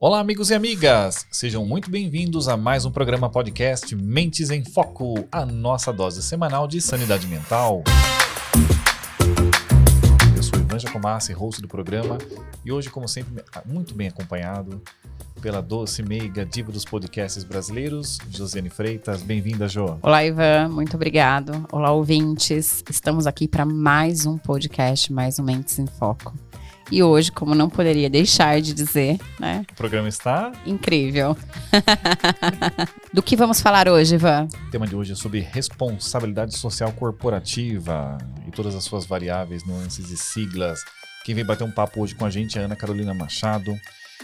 Olá, amigos e amigas! Sejam muito bem-vindos a mais um programa podcast Mentes em Foco, a nossa dose semanal de sanidade mental. Eu sou Ivan Jacomassi, host do programa, e hoje, como sempre, muito bem acompanhado pela doce, meiga, diva dos podcasts brasileiros, Josiane Freitas. Bem-vinda, Jo. Olá, Ivan. Muito obrigado. Olá, ouvintes. Estamos aqui para mais um podcast, mais um Mentes em Foco. E hoje, como não poderia deixar de dizer, né? O programa está incrível. Do que vamos falar hoje, Ivan? O tema de hoje é sobre responsabilidade social corporativa e todas as suas variáveis, nuances e siglas. Quem vem bater um papo hoje com a gente é a Ana Carolina Machado.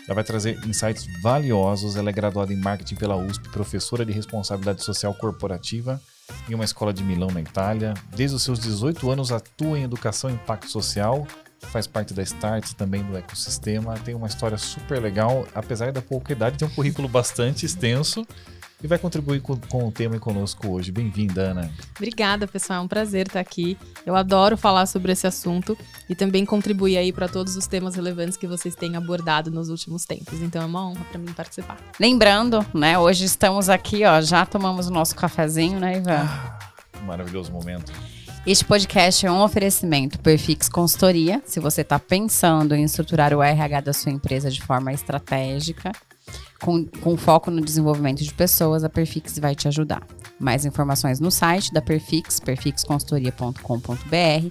Ela vai trazer insights valiosos. Ela é graduada em marketing pela USP, professora de responsabilidade social corporativa em uma escola de Milão, na Itália. Desde os seus 18 anos atua em educação e impacto social. Faz parte da Starts, também do ecossistema, tem uma história super legal, apesar da pouca idade, tem um currículo bastante extenso e vai contribuir com o tema conosco hoje. Bem-vinda, Ana. Obrigada, pessoal, é um prazer estar aqui. Eu adoro falar sobre esse assunto e também contribuir aí para todos os temas relevantes que vocês têm abordado nos últimos tempos. Então é uma honra para mim participar. Lembrando, né, hoje estamos aqui, já tomamos o nosso cafezinho, né, Ivan? Maravilhoso momento. Este podcast é um oferecimento Perfix Consultoria. Se você está pensando em estruturar o RH da sua empresa de forma estratégica, com foco no desenvolvimento de pessoas, a Perfix vai te ajudar. Mais informações no site da Perfix, perfixconsultoria.com.br,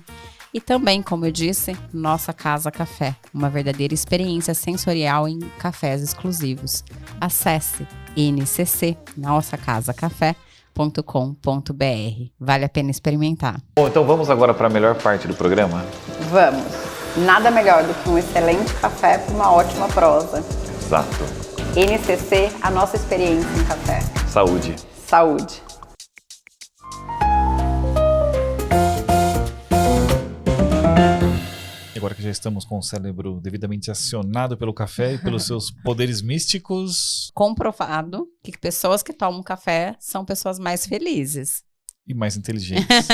e também, como eu disse, Nossa Casa Café, uma verdadeira experiência sensorial em cafés exclusivos. Acesse NCC, Nossa Casa Café, .com.br. Vale a pena experimentar. Bom, então vamos agora para a melhor parte do programa? Vamos! Nada melhor do que um excelente café para uma ótima prosa. Exato. NCC, a nossa experiência em café. Saúde. Saúde. Agora que já estamos com o cérebro devidamente acionado pelo café e pelos seus poderes místicos. Comprovado que pessoas que tomam café são pessoas mais felizes. E mais inteligentes.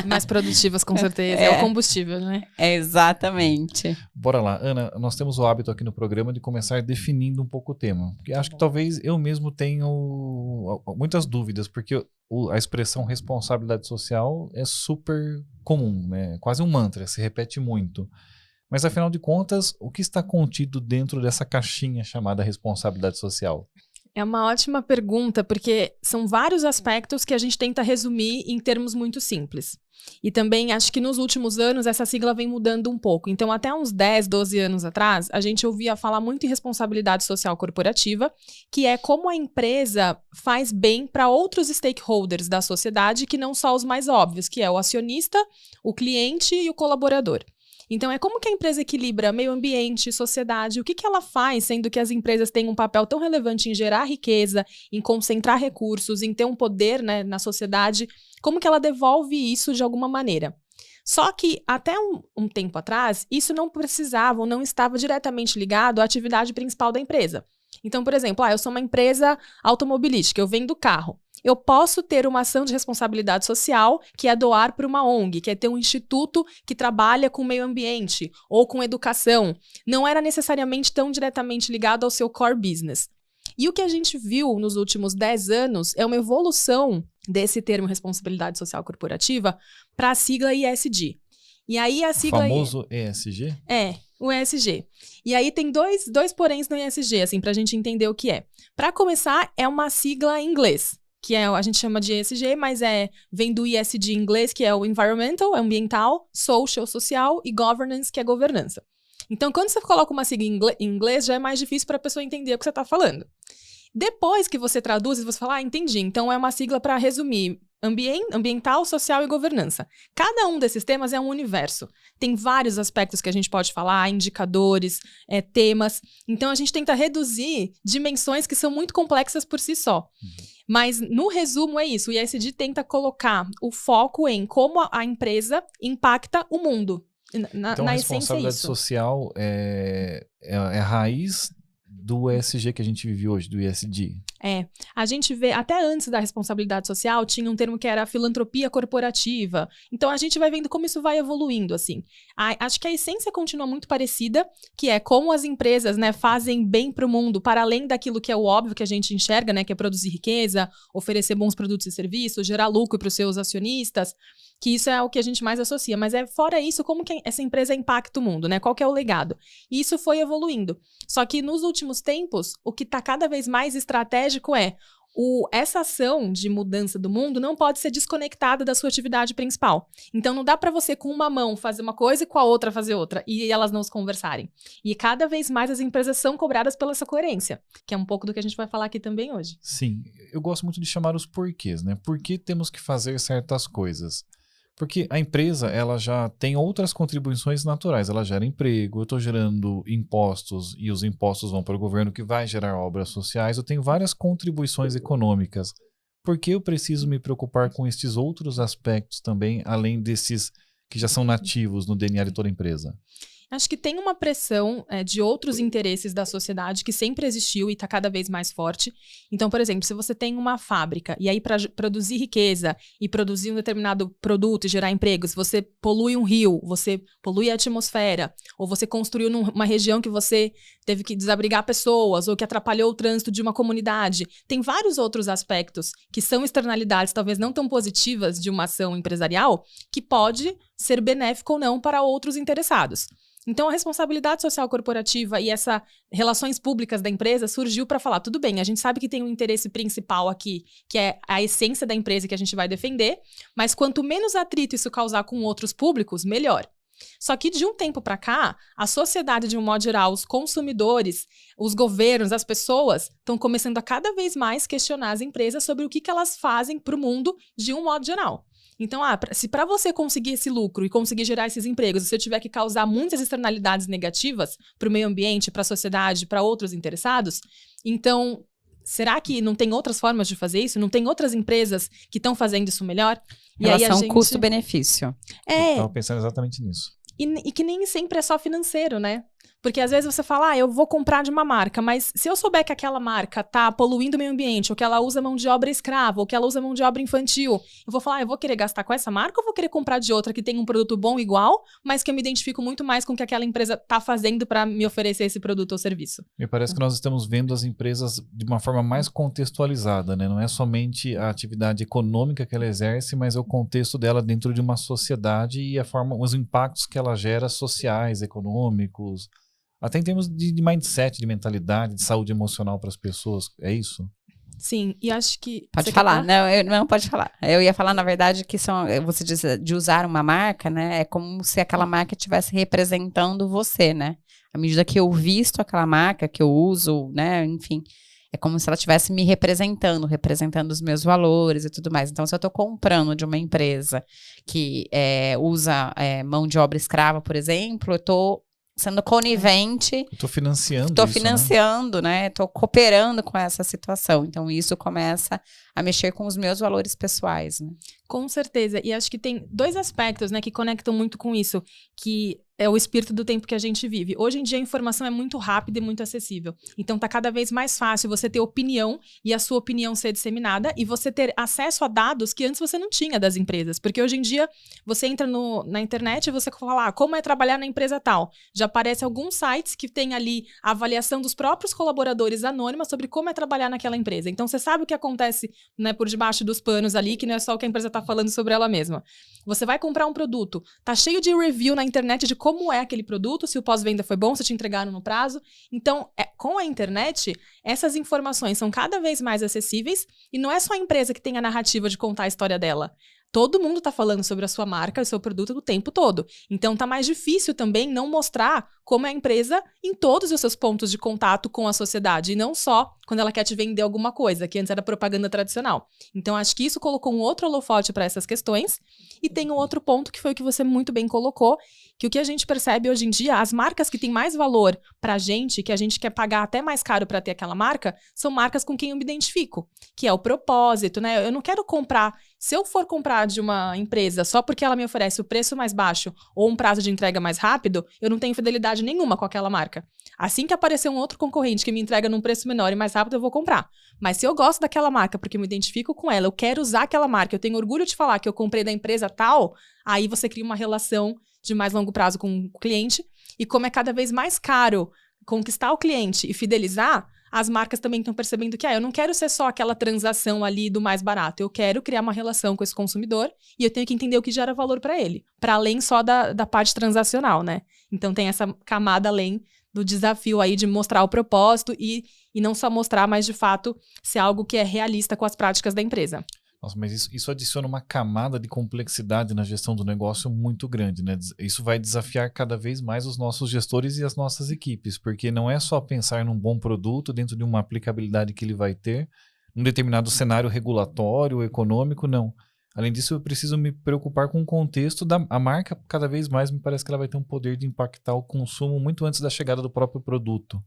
Mais produtivas, com certeza. É o combustível, né? Exatamente. Bora lá. Ana, nós temos o hábito aqui no programa de começar definindo um pouco o tema. Porque acho que talvez eu mesmo tenho muitas dúvidas, porque a expressão responsabilidade social é super comum, né? Quase um mantra, se repete muito. Mas, afinal de contas, o que está contido dentro dessa caixinha chamada responsabilidade social? É uma ótima pergunta, porque são vários aspectos que a gente tenta resumir em termos muito simples. E também acho que nos últimos anos essa sigla vem mudando um pouco. Então, até uns 10, 12 anos atrás, a gente ouvia falar muito em responsabilidade social corporativa, que é como a empresa faz bem para outros stakeholders da sociedade, que não só os mais óbvios, que é o acionista, o cliente e o colaborador. Então, é como que a empresa equilibra meio ambiente, sociedade, o que ela faz, sendo que as empresas têm um papel tão relevante em gerar riqueza, em concentrar recursos, em ter um poder, né, na sociedade, como que ela devolve isso de alguma maneira. Só que, até um tempo atrás, isso não precisava ou não estava diretamente ligado à atividade principal da empresa. Então, por exemplo, eu sou uma empresa automobilística, eu vendo carro. Eu posso ter uma ação de responsabilidade social, que é doar para uma ONG, que é ter um instituto que trabalha com o meio ambiente ou com educação. Não era necessariamente tão diretamente ligado ao seu core business. E o que a gente viu nos últimos 10 anos é uma evolução desse termo responsabilidade social corporativa para a sigla ESG. E aí a sigla... O famoso ESG? É, o ESG. E aí tem dois poréns no ESG, assim, para a gente entender o que é. Para começar, é uma sigla em inglês, que a gente chama de ESG, mas vem do ESG em inglês, que é o Environmental, ambiental, Social, social, e Governance, que é governança. Então, quando você coloca uma sigla em inglês, já é mais difícil para a pessoa entender o que você está falando. Depois que você traduz, você fala, entendi. Então, é uma sigla para resumir ambiental, social e governança. Cada um desses temas é um universo. Tem vários aspectos que a gente pode falar, indicadores, temas. Então, a gente tenta reduzir dimensões que são muito complexas por si só. Mas, no resumo, é isso. O ESG tenta colocar o foco em como a empresa impacta o mundo. Então, na a essência, responsabilidade isso. social é a raiz do ESG que a gente vive hoje, do ESG. A gente vê, até antes da responsabilidade social, tinha um termo que era filantropia corporativa. Então, a gente vai vendo como isso vai evoluindo, assim. Acho que a essência continua muito parecida, que é como as empresas, né, fazem bem para o mundo, para além daquilo que é o óbvio que a gente enxerga, né, que é produzir riqueza, oferecer bons produtos e serviços, gerar lucro para os seus acionistas, que isso é o que a gente mais associa. Mas fora isso, como que essa empresa impacta o mundo, né? Qual que é o legado? E isso foi evoluindo. Só que nos últimos tempos, o que está cada vez mais estratégico é essa ação de mudança do mundo não pode ser desconectada da sua atividade principal. Então, não dá para você, com uma mão, fazer uma coisa e com a outra fazer outra, e elas não se conversarem. E cada vez mais as empresas são cobradas pela essa coerência, que é um pouco do que a gente vai falar aqui também hoje. Sim, eu gosto muito de chamar os porquês, né? Por que temos que fazer certas coisas? Porque a empresa, ela já tem outras contribuições naturais, ela gera emprego, eu estou gerando impostos e os impostos vão para o governo que vai gerar obras sociais, eu tenho várias contribuições econômicas. Por que eu preciso me preocupar com estes outros aspectos também, além desses que já são nativos no DNA de toda empresa? Acho que tem uma pressão de outros interesses da sociedade que sempre existiu e está cada vez mais forte. Então, por exemplo, se você tem uma fábrica e aí para produzir riqueza e produzir um determinado produto e gerar empregos, você polui um rio, você polui a atmosfera, ou você construiu numa região que você teve que desabrigar pessoas ou que atrapalhou o trânsito de uma comunidade. Tem vários outros aspectos que são externalidades talvez não tão positivas de uma ação empresarial que pode ser benéfico ou não para outros interessados. Então, a responsabilidade social corporativa e essas relações públicas da empresa surgiu para falar, tudo bem, a gente sabe que tem um interesse principal aqui, que é a essência da empresa que a gente vai defender, mas quanto menos atrito isso causar com outros públicos, melhor. Só que de um tempo para cá, a sociedade de um modo geral, os consumidores, os governos, as pessoas estão começando a cada vez mais questionar as empresas sobre o que elas fazem para o mundo de um modo geral. Então, se para você conseguir esse lucro e conseguir gerar esses empregos, se eu tiver que causar muitas externalidades negativas para o meio ambiente, para a sociedade, para outros interessados, então, será que não tem outras formas de fazer isso? Não tem outras empresas que estão fazendo isso melhor? E relação aí custo-benefício. Eu estava pensando exatamente nisso. E que nem sempre é só financeiro, né? Porque às vezes você fala, eu vou comprar de uma marca, mas se eu souber que aquela marca tá poluindo o meio ambiente, ou que ela usa mão de obra escrava, ou que ela usa mão de obra infantil, eu vou falar, eu vou querer gastar com essa marca ou vou querer comprar de outra que tem um produto bom igual, mas que eu me identifico muito mais com o que aquela empresa tá fazendo para me oferecer esse produto ou serviço? Me parece que nós estamos vendo as empresas de uma forma mais contextualizada, né? Não é somente a atividade econômica que ela exerce, mas é o contexto dela dentro de uma sociedade e os impactos que ela gera sociais, econômicos, até em termos de mindset, de mentalidade, de saúde emocional para as pessoas. É isso? Sim, e acho que... Pode falar. Não, pode falar. Eu ia falar, na verdade, que você disse de usar uma marca, né? É como se aquela marca estivesse representando você, né? À medida que eu visto aquela marca, que eu uso, né? Enfim, é como se ela estivesse me representando os meus valores e tudo mais. Então, se eu estou comprando de uma empresa que usa mão de obra escrava, por exemplo, eu estou sendo conivente. Estou financiando Estou isso, financiando, né? Estou cooperando com essa situação. Então, isso começa a mexer com os meus valores pessoais, né? Com certeza. E acho que tem dois aspectos, né, que conectam muito com isso, que é o espírito do tempo que a gente vive. Hoje em dia a informação é muito rápida e muito acessível. Então tá cada vez mais fácil você ter opinião e a sua opinião ser disseminada e você ter acesso a dados que antes você não tinha das empresas. Porque hoje em dia você entra na internet e você fala, como é trabalhar na empresa tal. Já aparece alguns sites que tem ali a avaliação dos próprios colaboradores anônima sobre como é trabalhar naquela empresa. Então você sabe o que acontece, né, por debaixo dos panos ali, que não é só o que a empresa tá falando sobre ela mesma. Você vai comprar um produto, tá cheio de review na internet de como é aquele produto, se o pós-venda foi bom, se te entregaram no prazo. Então, com a internet, essas informações são cada vez mais acessíveis e não é só a empresa que tem a narrativa de contar a história dela. Todo mundo está falando sobre a sua marca e o seu produto o tempo todo. Então, tá mais difícil também não mostrar como é a empresa em todos os seus pontos de contato com a sociedade, e não só quando ela quer te vender alguma coisa, que antes era propaganda tradicional. Então, acho que isso colocou um outro holofote para essas questões. E tem um outro ponto que foi o que você muito bem colocou, que o que a gente percebe hoje em dia, as marcas que têm mais valor pra gente, que a gente quer pagar até mais caro para ter aquela marca, são marcas com quem eu me identifico, que é o propósito, né? Eu não quero comprar, se eu for comprar de uma empresa só porque ela me oferece o preço mais baixo ou um prazo de entrega mais rápido, eu não tenho fidelidade nenhuma com aquela marca. Assim que aparecer um outro concorrente que me entrega num preço menor e mais rápido, sábado, eu vou comprar. Mas se eu gosto daquela marca, porque eu me identifico com ela, eu quero usar aquela marca, eu tenho orgulho de falar que eu comprei da empresa tal, aí você cria uma relação de mais longo prazo com o cliente. E como é cada vez mais caro conquistar o cliente e fidelizar, as marcas também estão percebendo que eu não quero ser só aquela transação ali do mais barato. Eu quero criar uma relação com esse consumidor e eu tenho que entender o que gera valor para ele. Para além só da parte transacional, né? Então tem essa camada além do desafio aí de mostrar o propósito e não só mostrar, mas de fato ser algo que é realista com as práticas da empresa. Nossa, mas isso adiciona uma camada de complexidade na gestão do negócio muito grande, né? Isso vai desafiar cada vez mais os nossos gestores e as nossas equipes, porque não é só pensar num bom produto dentro de uma aplicabilidade que ele vai ter, num determinado cenário regulatório, econômico, não. Além disso, eu preciso me preocupar com o contexto a marca, cada vez mais me parece que ela vai ter um poder de impactar o consumo muito antes da chegada do próprio produto.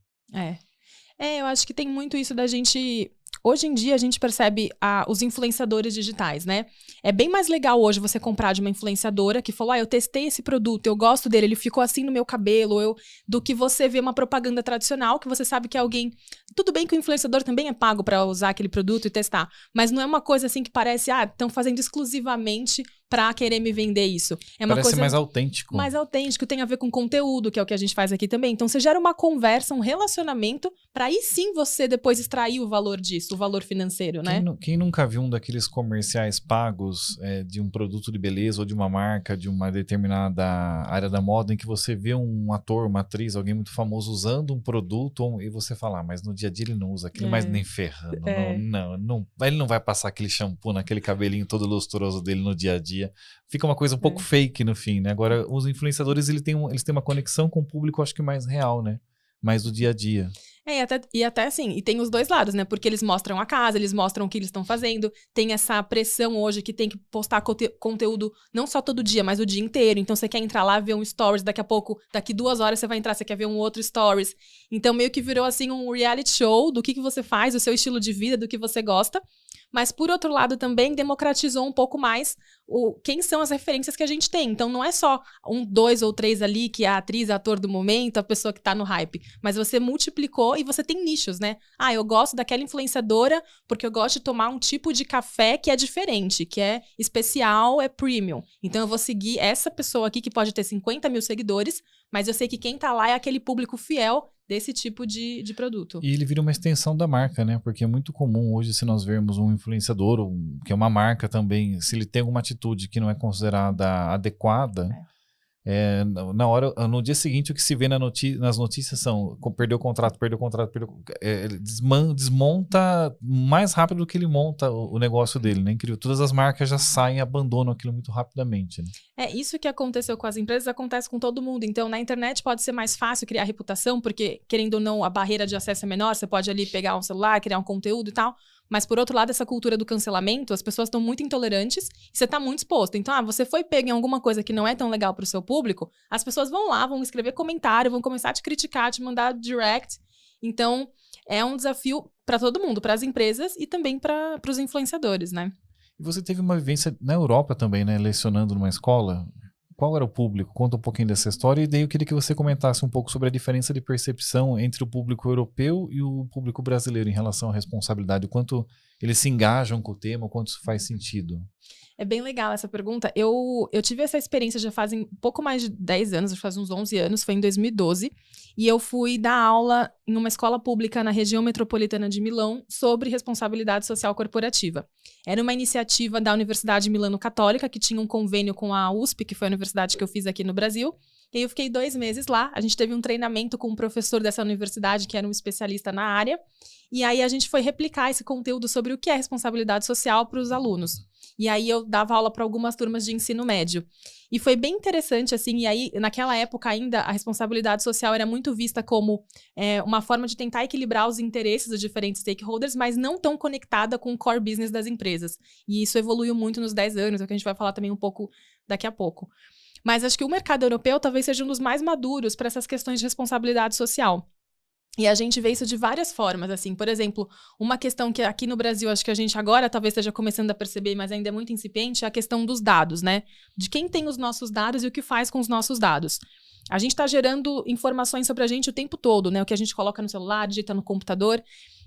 Eu acho que tem muito isso da gente... Hoje em dia, a gente percebe os influenciadores digitais, né? É bem mais legal hoje você comprar de uma influenciadora que falou, eu testei esse produto, eu gosto dele, ele ficou assim no meu cabelo, do que você ver uma propaganda tradicional, que você sabe que alguém... Tudo bem que o influenciador também é pago para usar aquele produto e testar, mas não é uma coisa assim que parece, estão fazendo exclusivamente para querer me vender isso. É uma Parece coisa mais autêntico. Mais autêntico, tem a ver com conteúdo, que é o que a gente faz aqui também. Então, você gera uma conversa, um relacionamento, para aí sim você depois extrair o valor disso, o valor financeiro, né? Quem nunca viu um daqueles comerciais pagos de um produto de beleza ou de uma marca, de uma determinada área da moda, em que você vê um ator, uma atriz, alguém muito famoso usando um produto e você fala, mas no dia a dia ele não usa aquilo, mas nem ferrando. Não, ele não vai passar aquele shampoo naquele cabelinho todo lustroso dele no dia a dia. Fica uma coisa um pouco fake no fim, né? Agora, os influenciadores, eles têm uma conexão com o público, acho que mais real, né? Mais do dia a dia. E até assim, e tem os dois lados, né? Porque eles mostram a casa, eles mostram o que eles estão fazendo. Tem essa pressão hoje que tem que postar conteúdo não só todo dia, mas o dia inteiro. Então, você quer entrar lá, ver um stories, daqui 2 horas você vai entrar, você quer ver um outro stories. Então, meio que virou assim um reality show do que você faz, o seu estilo de vida, do que você gosta. Mas, por outro lado, também democratizou um pouco mais quem são as referências que a gente tem. Então, não é só 1, 2 ou 3 ali, que é a atriz, ator do momento, a pessoa que tá no hype. Mas você multiplicou e você tem nichos, né? Eu gosto daquela influenciadora porque eu gosto de tomar um tipo de café que é diferente, que é especial, é premium. Então, eu vou seguir essa pessoa aqui que pode ter 50 mil seguidores, mas eu sei que quem tá lá é aquele público fiel desse tipo de produto. E ele vira uma extensão da marca, né? Porque é muito comum hoje, se nós vermos um influenciador, que é uma marca também, se ele tem alguma atitude que não é considerada adequada, na hora, no dia seguinte, o que se vê nas notícias são perdeu o contrato, ele desmonta mais rápido do que ele monta o negócio dele, né? Incrível. Todas as marcas já saem e abandonam aquilo muito rapidamente, né? Isso que aconteceu com as empresas, acontece com todo mundo. Então, na internet pode ser mais fácil criar reputação, porque, querendo ou não, a barreira de acesso é menor, você pode ali pegar um celular, criar um conteúdo e tal. Mas, por outro lado, essa cultura do cancelamento, as pessoas estão muito intolerantes e você está muito exposto. Então, você foi pego em alguma coisa que não é tão legal para o seu público, as pessoas vão lá, vão escrever comentário, vão começar a te criticar, te mandar direct. Então, é um desafio para todo mundo, para as empresas e também para os influenciadores, né? E você teve uma vivência na Europa também, né? Lecionando numa escola. Qual era o público? Conta um pouquinho dessa história e daí eu queria que você comentasse um pouco sobre a diferença de percepção entre o público europeu e o público brasileiro em relação à responsabilidade, o quanto eles se engajam com o tema, o quanto isso faz sentido. É bem legal essa pergunta. Eu tive essa experiência já fazem um pouco mais de 10 anos, faz uns 11 anos, foi em 2012, e eu fui dar aula em uma escola pública na região metropolitana de Milão sobre responsabilidade social corporativa. Era uma iniciativa da Universidade Milano Católica, que tinha um convênio com a USP, que foi a universidade que eu fiz aqui no Brasil, e eu fiquei 2 meses lá. A gente teve um treinamento com um professor dessa universidade, que era um especialista na área, e aí a gente foi replicar esse conteúdo sobre o que é responsabilidade social para os alunos. E aí eu dava aula para algumas turmas de ensino médio. E foi bem interessante, assim, e aí naquela época ainda a responsabilidade social era muito vista como uma forma de tentar equilibrar os interesses dos diferentes stakeholders, mas não tão conectada com o core business das empresas. E isso evoluiu muito nos 10 anos, é o que a gente vai falar também um pouco daqui a pouco. Mas acho que o mercado europeu talvez seja um dos mais maduros para essas questões de responsabilidade social. E a gente vê isso de várias formas, assim, por exemplo, uma questão que aqui no Brasil, acho que a gente agora talvez esteja começando a perceber, mas ainda é muito incipiente, é a questão dos dados, né? De quem tem os nossos dados e o que faz com os nossos dados. A gente está gerando informações sobre a gente o tempo todo, né? O que a gente coloca no celular, digita no computador.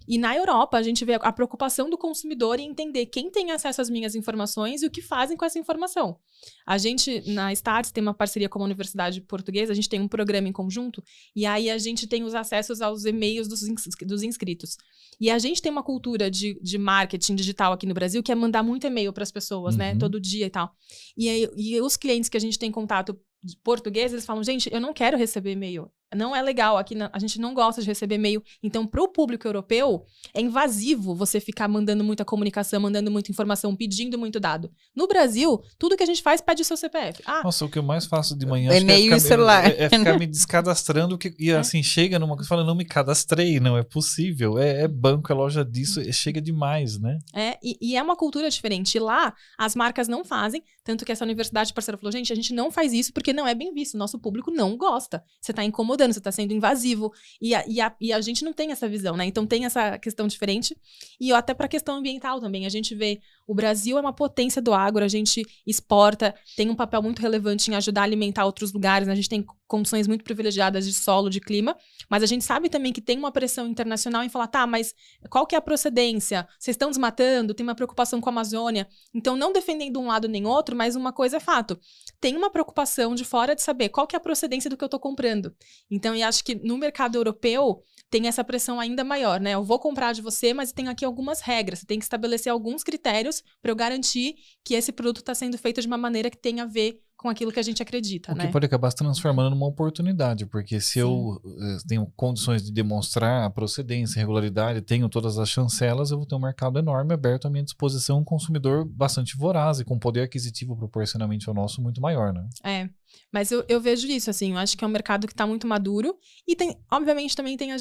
E na Europa, a gente vê a preocupação do consumidor em entender quem tem acesso às minhas informações e o que fazem com essa informação. A gente, na Startse, tem uma parceria com a Universidade Portuguesa, a gente tem um programa em conjunto, e aí a gente tem os acessos aos e-mails dos inscritos. E a gente tem uma cultura de marketing digital aqui no Brasil, que é mandar muito e-mail para as pessoas, né? Todo dia e tal. E os clientes que a gente tem contato português, eles falam, gente, eu não quero receber e-mail. Não é legal, aqui a gente não gosta de receber e-mail. Então, para o público europeu, é invasivo você ficar mandando muita comunicação, mandando muita informação, pedindo muito dado. No Brasil, tudo que a gente faz pede o seu CPF. Nossa, o que eu mais faço de manhã e-mail e celular. É ficar me descadastrando e assim, chega numa coisa e fala, não me cadastrei, não é possível. É banco, é loja disso, chega demais, né? E é uma cultura diferente. E lá, as marcas não fazem, tanto que essa universidade parceira falou, gente, a gente não faz isso porque não é bem visto. Nosso público não gosta. Você está incomodando, você está sendo invasivo. E a gente não tem essa visão, né? Então tem essa questão diferente. E até para a questão ambiental também. A gente vê, o Brasil é uma potência do agro, a gente exporta, tem um papel muito relevante em ajudar a alimentar outros lugares, né? A gente tem condições muito privilegiadas de solo, de clima, mas a gente sabe também que tem uma pressão internacional em falar, tá, mas qual que é a procedência? Vocês estão desmatando? Tem uma preocupação com a Amazônia? Então, não defendendo um lado nem outro, mas uma coisa é fato. Tem uma preocupação de fora de saber qual que é a procedência do que eu estou comprando. Então, eu acho que no mercado europeu tem essa pressão ainda maior, né? Eu vou comprar de você, mas tem aqui algumas regras. Você tem que estabelecer alguns critérios para eu garantir que esse produto está sendo feito de uma maneira que tenha a ver com aquilo que a gente acredita, né? O que pode acabar se transformando numa oportunidade, porque se eu tenho condições de demonstrar a procedência, a regularidade, tenho todas as chancelas, eu vou ter um mercado enorme aberto à minha disposição, um consumidor bastante voraz e com poder aquisitivo proporcionalmente ao nosso muito maior, né? Mas eu vejo isso, assim, eu acho que é um mercado que está muito maduro e tem, obviamente, também tem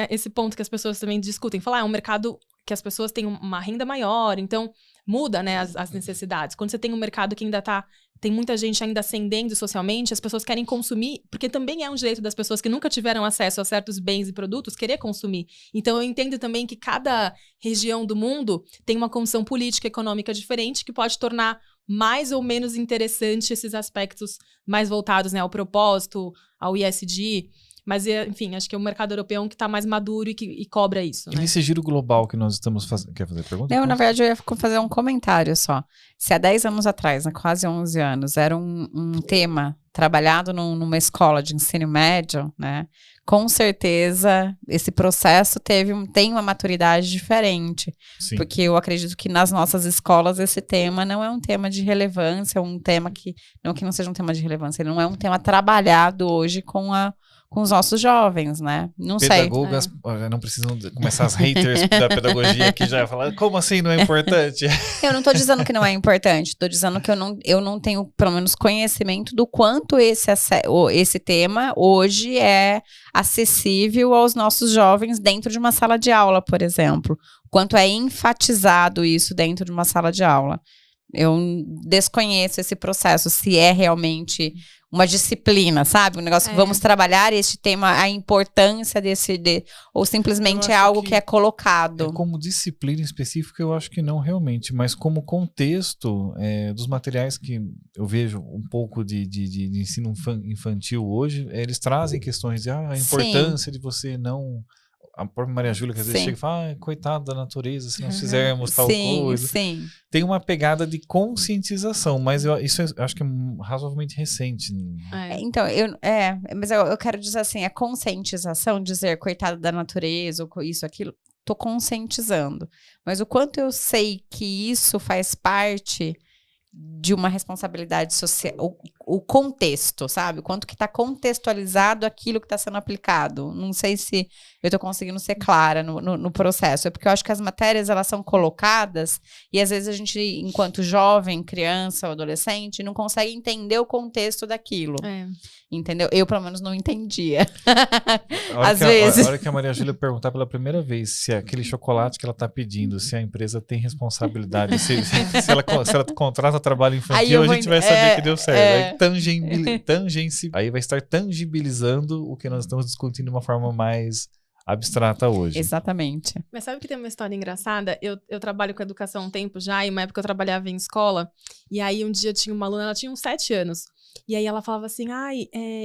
esse ponto que as pessoas também discutem, falar, é um mercado que as pessoas têm uma renda maior, então muda, né, as necessidades. Quando você tem um mercado que ainda tem muita gente ainda ascendendo socialmente, as pessoas querem consumir, porque também é um direito das pessoas que nunca tiveram acesso a certos bens e produtos querer consumir. Então eu entendo também que cada região do mundo tem uma condição política e econômica diferente que pode tornar mais ou menos interessante esses aspectos mais voltados, né, ao propósito, ao ESG. Mas, enfim, acho que é o mercado europeu que está mais maduro e cobra isso, né? E nesse giro global que nós estamos fazendo... Quer fazer pergunta? Não, na verdade, eu ia fazer um comentário só. Se há 10 anos atrás, né, quase 11 anos, era um tema trabalhado numa escola de ensino médio, né? Com certeza, esse processo tem uma maturidade diferente. Sim. Porque eu acredito que nas nossas escolas esse tema não é um tema de relevância, um tema não que não seja um tema de relevância, ele não é um tema trabalhado hoje com os nossos jovens, né? Não Pedagogas, sei. não precisam começar as haters da pedagogia que já falar, como assim não é importante? Eu não estou dizendo que não é importante, estou dizendo que eu não tenho, pelo menos, conhecimento do quanto esse tema hoje é acessível aos nossos jovens dentro de uma sala de aula, por exemplo. Quanto é enfatizado isso dentro de uma sala de aula. Eu desconheço esse processo, se é realmente uma disciplina, sabe? Um negócio que vamos trabalhar este tema, a importância ou simplesmente é algo que é colocado. Como disciplina específica, eu acho que não realmente, mas como contexto dos materiais que eu vejo um pouco de ensino infantil hoje, eles trazem questões de a importância de você não... A própria Maria Júlia, que às vezes chega e fala, coitado da natureza, se nós fizermos tal coisa. Sim. Tem uma pegada de conscientização, mas isso eu acho que é razoavelmente recente. Então, mas eu quero dizer assim, a conscientização, dizer coitado da natureza, ou isso, aquilo, tô conscientizando. Mas o quanto eu sei que isso faz parte de uma responsabilidade social, o contexto, sabe? O quanto que está contextualizado aquilo que está sendo aplicado. Não sei se eu estou conseguindo ser clara no processo. É porque eu acho que as matérias, elas são colocadas e às vezes a gente, enquanto jovem, criança ou adolescente, não consegue entender o contexto daquilo. Entendeu? Eu, pelo menos, não entendia. Às vezes. A hora que a Maria Júlia perguntar pela primeira vez se aquele chocolate que ela está pedindo, se a empresa tem responsabilidade, se ela contrata trabalho infantil, a gente vai saber que deu certo. Aí vai estar tangibilizando o que nós estamos discutindo de uma forma mais abstrata hoje. Exatamente. Mas sabe que tem uma história engraçada? Eu trabalho com educação há um tempo já, e uma época eu trabalhava em escola, e aí um dia tinha uma aluna, ela tinha uns 7 anos, e aí ela falava assim,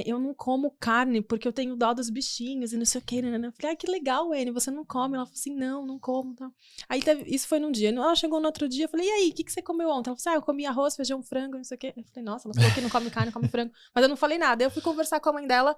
eu não como carne porque eu tenho dó dos bichinhos e não sei o que, né? Eu falei, que legal, Anne, você não come? Ela falou assim, não como, tá? Aí isso foi num dia, ela chegou no outro dia, eu falei, e aí, o que você comeu ontem? Ela falou assim, eu comi arroz, feijão, frango, não sei o que. Eu falei, nossa, ela falou que não come carne, come frango, mas eu não falei nada. Aí eu fui conversar com a mãe dela,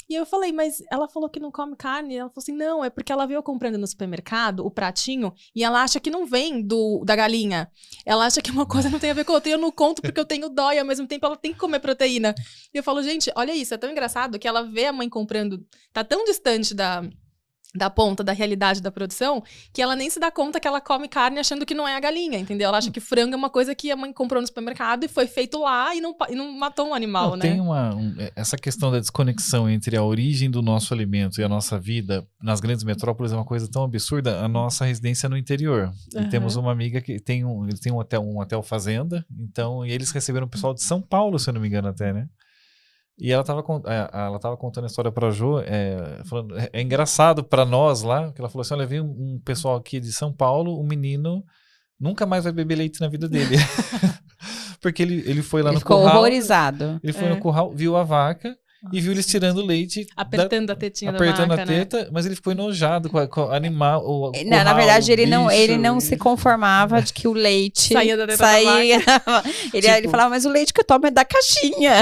e eu falei, mas ela falou que não come carne. Ela falou assim, não, é porque ela veio comprando no supermercado o pratinho e ela acha que não vem da galinha. Ela acha que uma coisa não tem a ver com a outra. E eu não conto porque eu tenho dó e ao mesmo tempo ela tem que comer proteína. E eu falo, gente, olha isso, é tão engraçado que ela vê a mãe comprando, tá tão distante da ponta da realidade da produção, que ela nem se dá conta que ela come carne achando que não é a galinha, entendeu? Ela acha que frango é uma coisa que a mãe comprou no supermercado e foi feito lá e não matou um animal, né? Tem essa questão da desconexão entre a origem do nosso alimento e a nossa vida nas grandes metrópoles é uma coisa tão absurda. A nossa residência é no interior. E temos uma amiga que ele tem um hotel fazenda, então, e eles receberam o pessoal de São Paulo, se eu não me engano até, né? E ela tava contando a história pra Jo, falando, é engraçado pra nós lá, que ela falou assim, olha, veio um pessoal aqui de São Paulo, o menino nunca mais vai beber leite na vida dele. Porque ele foi lá Ele no ficou curral. horrorizado. Ele foi no curral, viu a vaca e viu eles tirando leite. Apertando a tetinha da apertando vaca, a teta, mas ele ficou enojado com o animal. Não, na verdade, ele não se conformava de que o leite saía da teta da vaca. Ele falava, mas o leite que eu tomo é da caixinha.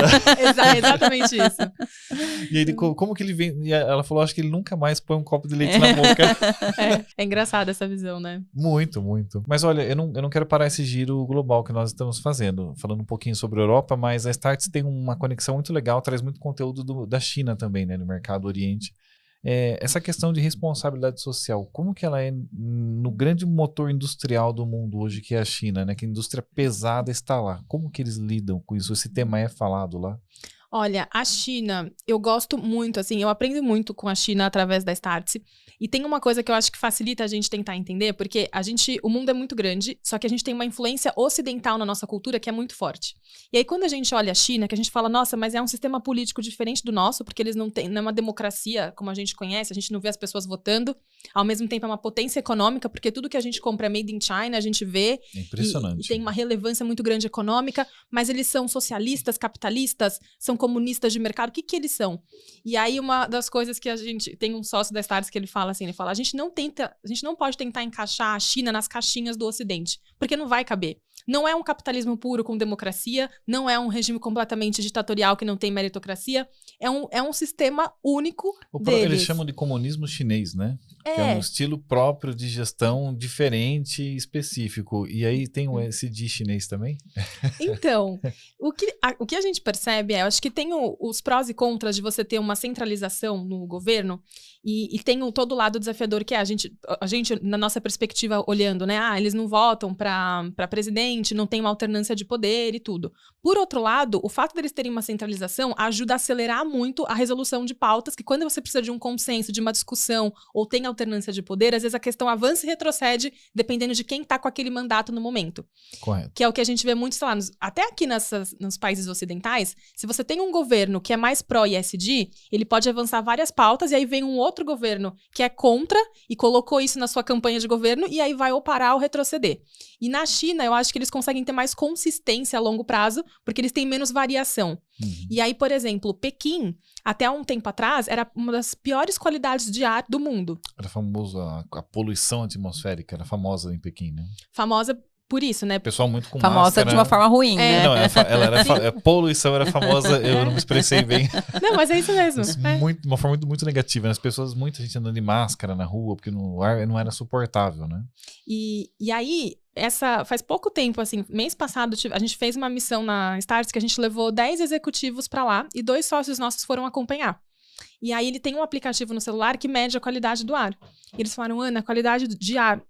Exatamente isso. E ele, como que ele vem? E ela falou, acho que ele nunca mais põe um copo de leite na boca. É engraçado essa visão, né? Muito, muito. Mas olha, eu não quero parar esse giro global que nós estamos fazendo, falando um pouquinho sobre a Europa, mas a Startse tem uma conexão muito legal, traz muito conteúdo da China também, né, no mercado Oriente. Essa questão de responsabilidade social, como que ela é no grande motor industrial do mundo hoje, que é a China, né, que a indústria pesada está lá. Como que eles lidam com isso? Esse tema é falado lá? Olha, a China, eu gosto muito, assim, eu aprendo muito com a China através da Startse. E tem uma coisa que eu acho que facilita a gente tentar entender, porque o mundo é muito grande, só que a gente tem uma influência ocidental na nossa cultura que é muito forte. E aí quando a gente olha a China, que a gente fala, nossa, mas é um sistema político diferente do nosso, porque eles não é uma democracia como a gente conhece, a gente não vê as pessoas votando, ao mesmo tempo é uma potência econômica, porque tudo que a gente compra é made in China, a gente vê. É impressionante. E tem uma relevância muito grande econômica, mas eles são socialistas, capitalistas, são comunistas de mercado, o que eles são? E aí uma das coisas que a gente, tem um sócio da Startse que ele fala assim, a gente não pode tentar encaixar a China nas caixinhas do Ocidente, porque não vai caber. Não é um capitalismo puro com democracia, não é um regime completamente ditatorial que não tem meritocracia, é um sistema único deles. Eles chamam de comunismo chinês, né? Que é um estilo próprio de gestão diferente e específico. E aí tem esse de chinês também? Então, o que a gente percebe eu acho que tem os prós e contras de você ter uma centralização no governo e tem todo o lado desafiador que é a gente, na nossa perspectiva, olhando, né? Eles não votam para presidente, não tem uma alternância de poder e tudo. Por outro lado, o fato deles terem uma centralização ajuda a acelerar muito a resolução de pautas, que quando você precisa de um consenso, de uma discussão, ou tem alternância de poder, às vezes a questão avança e retrocede, dependendo de quem está com aquele mandato no momento. Correto. Que é o que a gente vê muito, sei lá, até aqui nos países ocidentais, se você tem um governo que é mais pró-ESG, ele pode avançar várias pautas, e aí vem um outro governo que é contra, e colocou isso na sua campanha de governo, e aí vai ou parar ou retroceder. E na China, eu acho que eles conseguem ter mais consistência a longo prazo, porque eles têm menos variação. Uhum. E aí, por exemplo, Pequim, até um tempo atrás, era uma das piores qualidades de ar do mundo. Era famoso, a poluição atmosférica era famosa em Pequim, né? Famosa por isso, né? Pessoal muito com famosa máscara. De uma forma ruim, né? Não, a poluição era famosa, eu não me expressei bem. Não, mas é isso mesmo. Uma forma muita negativa, né? As pessoas, muita gente andando de máscara na rua, porque o ar não era suportável, né? E aí, faz pouco tempo, assim, mês passado, a gente fez uma missão na Startse que a gente levou 10 executivos para lá e 2 sócios nossos foram acompanhar. E aí ele tem um aplicativo no celular que mede a qualidade do ar. E eles falaram, Ana, a qualidade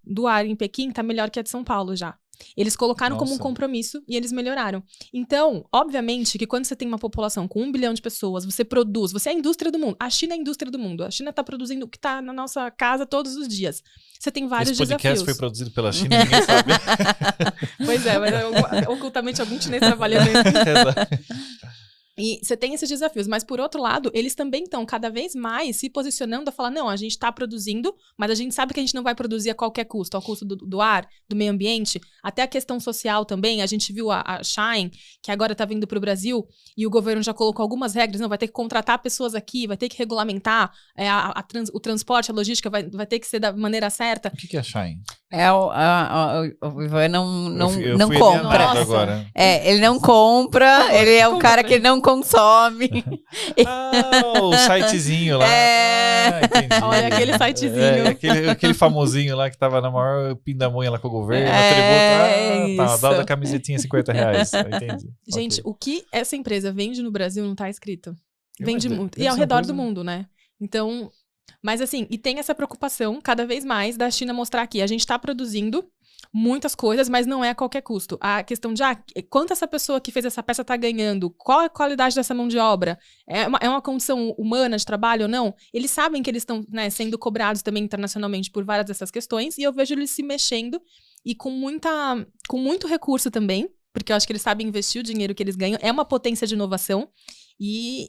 do ar em Pequim tá melhor que a de São Paulo já. Eles colocaram como um compromisso e eles melhoraram. Então, obviamente que quando você tem uma população com 1 bilhão de pessoas, você é a indústria do mundo. A China é a indústria do mundo. A China tá produzindo o que tá na nossa casa todos os dias. Você tem vários desafios. Esse podcast foi produzido pela China, ninguém sabe. Pois é, mas ocultamente algum chinês trabalhando aí. E você tem esses desafios, mas por outro lado, eles também estão cada vez mais se posicionando a falar, não, a gente está produzindo, mas a gente sabe que a gente não vai produzir a qualquer custo, ao custo do ar, do meio ambiente, até a questão social também. A gente viu a Shine, que agora está vindo para o Brasil, e o governo já colocou algumas regras, não, vai ter que contratar pessoas aqui, vai ter que regulamentar o transporte, a logística, vai ter que ser da maneira certa. O que é Shine? O Ivan não fui compra. Agora. Ele não compra, ele é um cara que não consome. O sitezinho lá. Entendi. Olha, aquele sitezinho. Aquele famosinho lá que tava na maior pindamonha lá com o governo. Dá da camisetinha R$50. Entendi. Gente, o que essa empresa vende no Brasil não tá escrito. Vende muito. E é ao redor do mundo, né? Então, mas assim, e tem essa preocupação cada vez mais da China mostrar que a gente tá produzindo muitas coisas, mas não é a qualquer custo. A questão de, quanto essa pessoa que fez essa peça tá ganhando? Qual a qualidade dessa mão de obra? É uma condição humana de trabalho ou não? Eles sabem que eles estão, né, sendo cobrados também internacionalmente por várias dessas questões, e eu vejo eles se mexendo e com muito recurso também, porque eu acho que eles sabem investir o dinheiro que eles ganham. É uma potência de inovação. E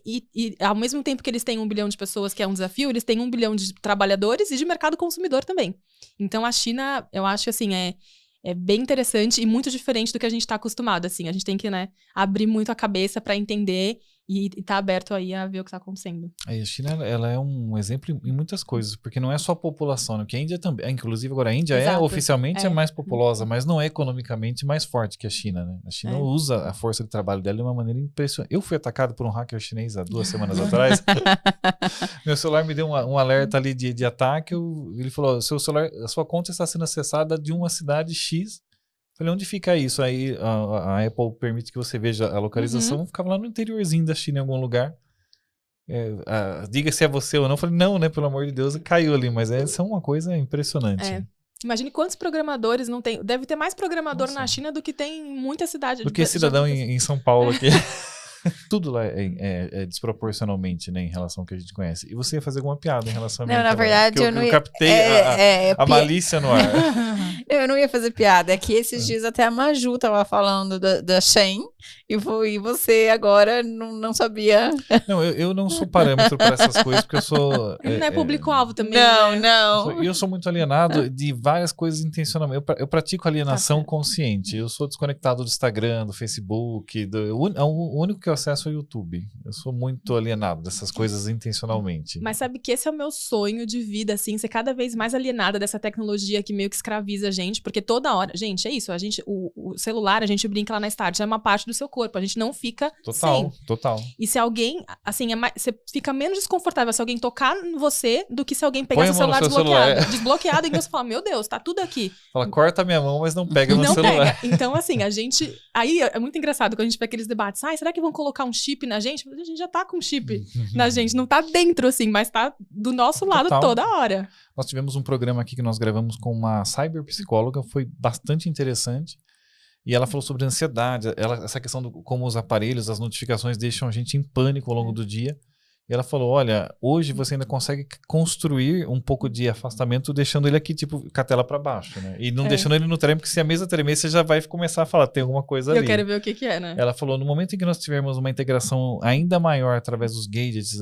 ao mesmo tempo que eles têm 1 bilhão de pessoas, que é um desafio, eles têm 1 bilhão de trabalhadores e de mercado consumidor também. Então, a China, eu acho, assim, é bem interessante e muito diferente do que a gente está acostumado, assim. A gente tem que, né, abrir muito a cabeça para entender e tá aberto aí a ver o que está acontecendo. A China, ela é um exemplo em muitas coisas, porque não é só a população, né? Porque a Índia também, inclusive agora a Índia oficialmente é mais populosa, mas não é economicamente mais forte que a China, né? A China usa a força de trabalho dela de uma maneira impressionante. Eu fui atacado por um hacker chinês há 2 semanas atrás. Meu celular me deu um alerta ali de ataque. Ele falou, a sua conta está sendo acessada de uma cidade X. Falei, onde fica isso? Aí a Apple permite que você veja a localização. Ficava lá no interiorzinho da China, em algum lugar. Diga se é você ou não. Falei, não, né? Pelo amor de Deus, caiu ali. Mas é uma coisa impressionante. Imagine quantos programadores não tem. Deve ter mais programador na China do que tem em muita cidade. Do que cidadão em São Paulo aqui. Tudo lá é desproporcionalmente, né, em relação ao que a gente conhece. E você ia fazer alguma piada em relação a mim? Não, na verdade, eu não ia... Eu captei a malícia no ar. Eu não ia fazer piada. É que esses dias até a Maju tava falando da Shein e você agora não sabia. Não, eu não sou parâmetro para essas coisas, porque eu sou... Não é público-alvo também, Não. E eu sou muito alienado de várias coisas intencionalmente. Eu pratico alienação consciente. Eu sou desconectado do Instagram, do Facebook. O único que eu acesso é o YouTube. Eu sou muito alienado dessas coisas intencionalmente. Mas sabe que esse é o meu sonho de vida, assim, ser cada vez mais alienada dessa tecnologia que meio que escraviza a gente, porque toda hora... Gente, é isso, o celular, a gente brinca lá na Start, é uma parte do seu corpo, a gente não fica sem. Total. E se alguém, assim, você fica menos desconfortável se alguém tocar em você do que se alguém pegar seu celular desbloqueado e você fala, meu Deus, tá tudo aqui. Fala, corta minha mão, mas não pega meu celular. Então, assim, a gente... Aí é muito engraçado quando a gente vê aqueles debates, será que vão colocar um chip na gente? A gente já tá com um chip na gente, não tá dentro, assim, mas tá do nosso lado toda hora. Nós tivemos um programa aqui que nós gravamos com uma cyberpsicóloga, foi bastante interessante. E ela falou sobre ansiedade, essa questão de como os aparelhos, as notificações deixam a gente em pânico ao longo do dia. E ela falou, olha, hoje você ainda consegue construir um pouco de afastamento deixando ele aqui, tipo, com a tela para baixo, né? E não deixando ele no trem, porque se a mesa tremer, você já vai começar a falar, tem alguma coisa ali. Eu quero ver o que é, né? Ela falou, no momento em que nós tivermos uma integração ainda maior através dos gadgets,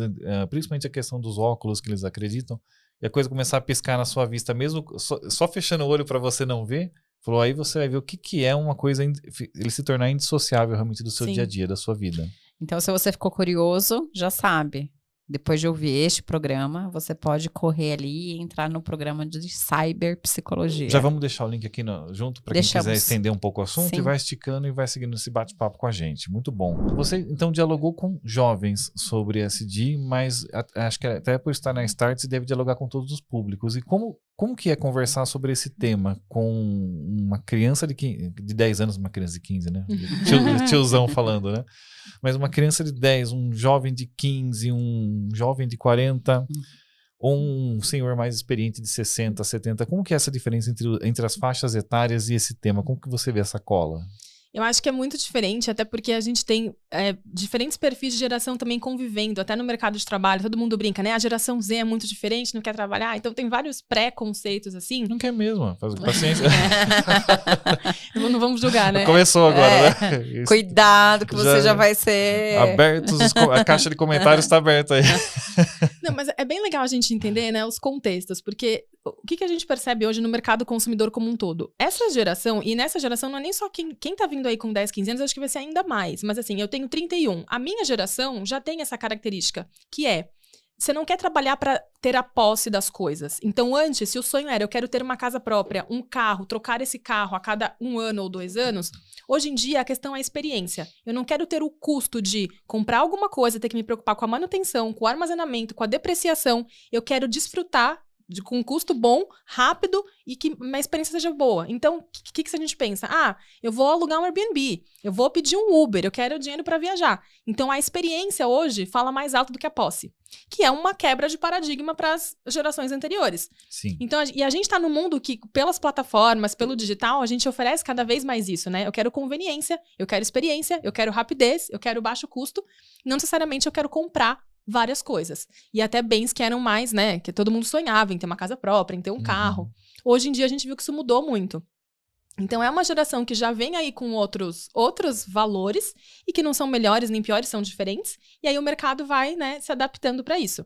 principalmente a questão dos óculos que eles acreditam, e a coisa começar a piscar na sua vista, mesmo só fechando o olho para você não ver, falou, aí você vai ver o que é uma coisa, ele se tornar indissociável realmente do seu dia a dia, da sua vida. Então, se você ficou curioso, já sabe. Depois de ouvir este programa, você pode correr ali e entrar no programa de cyberpsicologia. Já vamos deixar o link aqui junto para quem quiser estender um pouco o assunto. Sim. E vai esticando e vai seguindo esse bate-papo com a gente. Muito bom. Você, então, dialogou com jovens sobre SD, mas acho que até por estar na Start, você deve dialogar com todos os públicos. E como que é conversar sobre esse tema com uma criança de 10 anos, uma criança de 15, né? Tiozão falando, né? Mas uma criança de 10, um jovem de 15, um jovem de 40, ou um senhor mais experiente de 60, 70. Como que é essa diferença entre as faixas etárias e esse tema? Como que você vê essa cola? Eu acho que é muito diferente, até porque a gente tem diferentes perfis de geração também convivendo, até no mercado de trabalho, todo mundo brinca, né? A geração Z é muito diferente, não quer trabalhar, então tem vários pré-conceitos, assim. Não quer mesmo, faz paciência. Não vamos julgar, né? Começou agora, né? Cuidado que você já vai ser... A caixa de comentários está aberta aí. Não, mas é bem legal a gente entender, né, os contextos, porque o que a gente percebe hoje no mercado consumidor como um todo? Essa geração, e nessa geração não é nem só quem tá vindo aí com 10, 15 anos, eu acho que vai ser ainda mais. Mas assim, eu tenho 31. A minha geração já tem essa característica, que é, você não quer trabalhar para ter a posse das coisas. Então antes, se o sonho era, eu quero ter uma casa própria, um carro, trocar esse carro a cada 1 ano ou 2 anos, hoje em dia a questão é a experiência. Eu não quero ter o custo de comprar alguma coisa, ter que me preocupar com a manutenção, com o armazenamento, com a depreciação. Eu quero desfrutar com um custo bom, rápido e que uma experiência seja boa. Então, o que a gente pensa? Ah, eu vou alugar um Airbnb, eu vou pedir um Uber, eu quero dinheiro para viajar. Então, a experiência hoje fala mais alto do que a posse, que é uma quebra de paradigma para as gerações anteriores. Sim. Então, e a gente está num mundo que, pelas plataformas, pelo digital, a gente oferece cada vez mais isso, né? Eu quero conveniência, eu quero experiência, eu quero rapidez, eu quero baixo custo. Não necessariamente eu quero comprar várias coisas. E até bens que eram mais, né? Que todo mundo sonhava em ter uma casa própria, em ter um carro. Hoje em dia a gente viu que isso mudou muito. Então é uma geração que já vem aí com outros valores e que não são melhores nem piores, são diferentes. E aí o mercado vai, né, se adaptando para isso.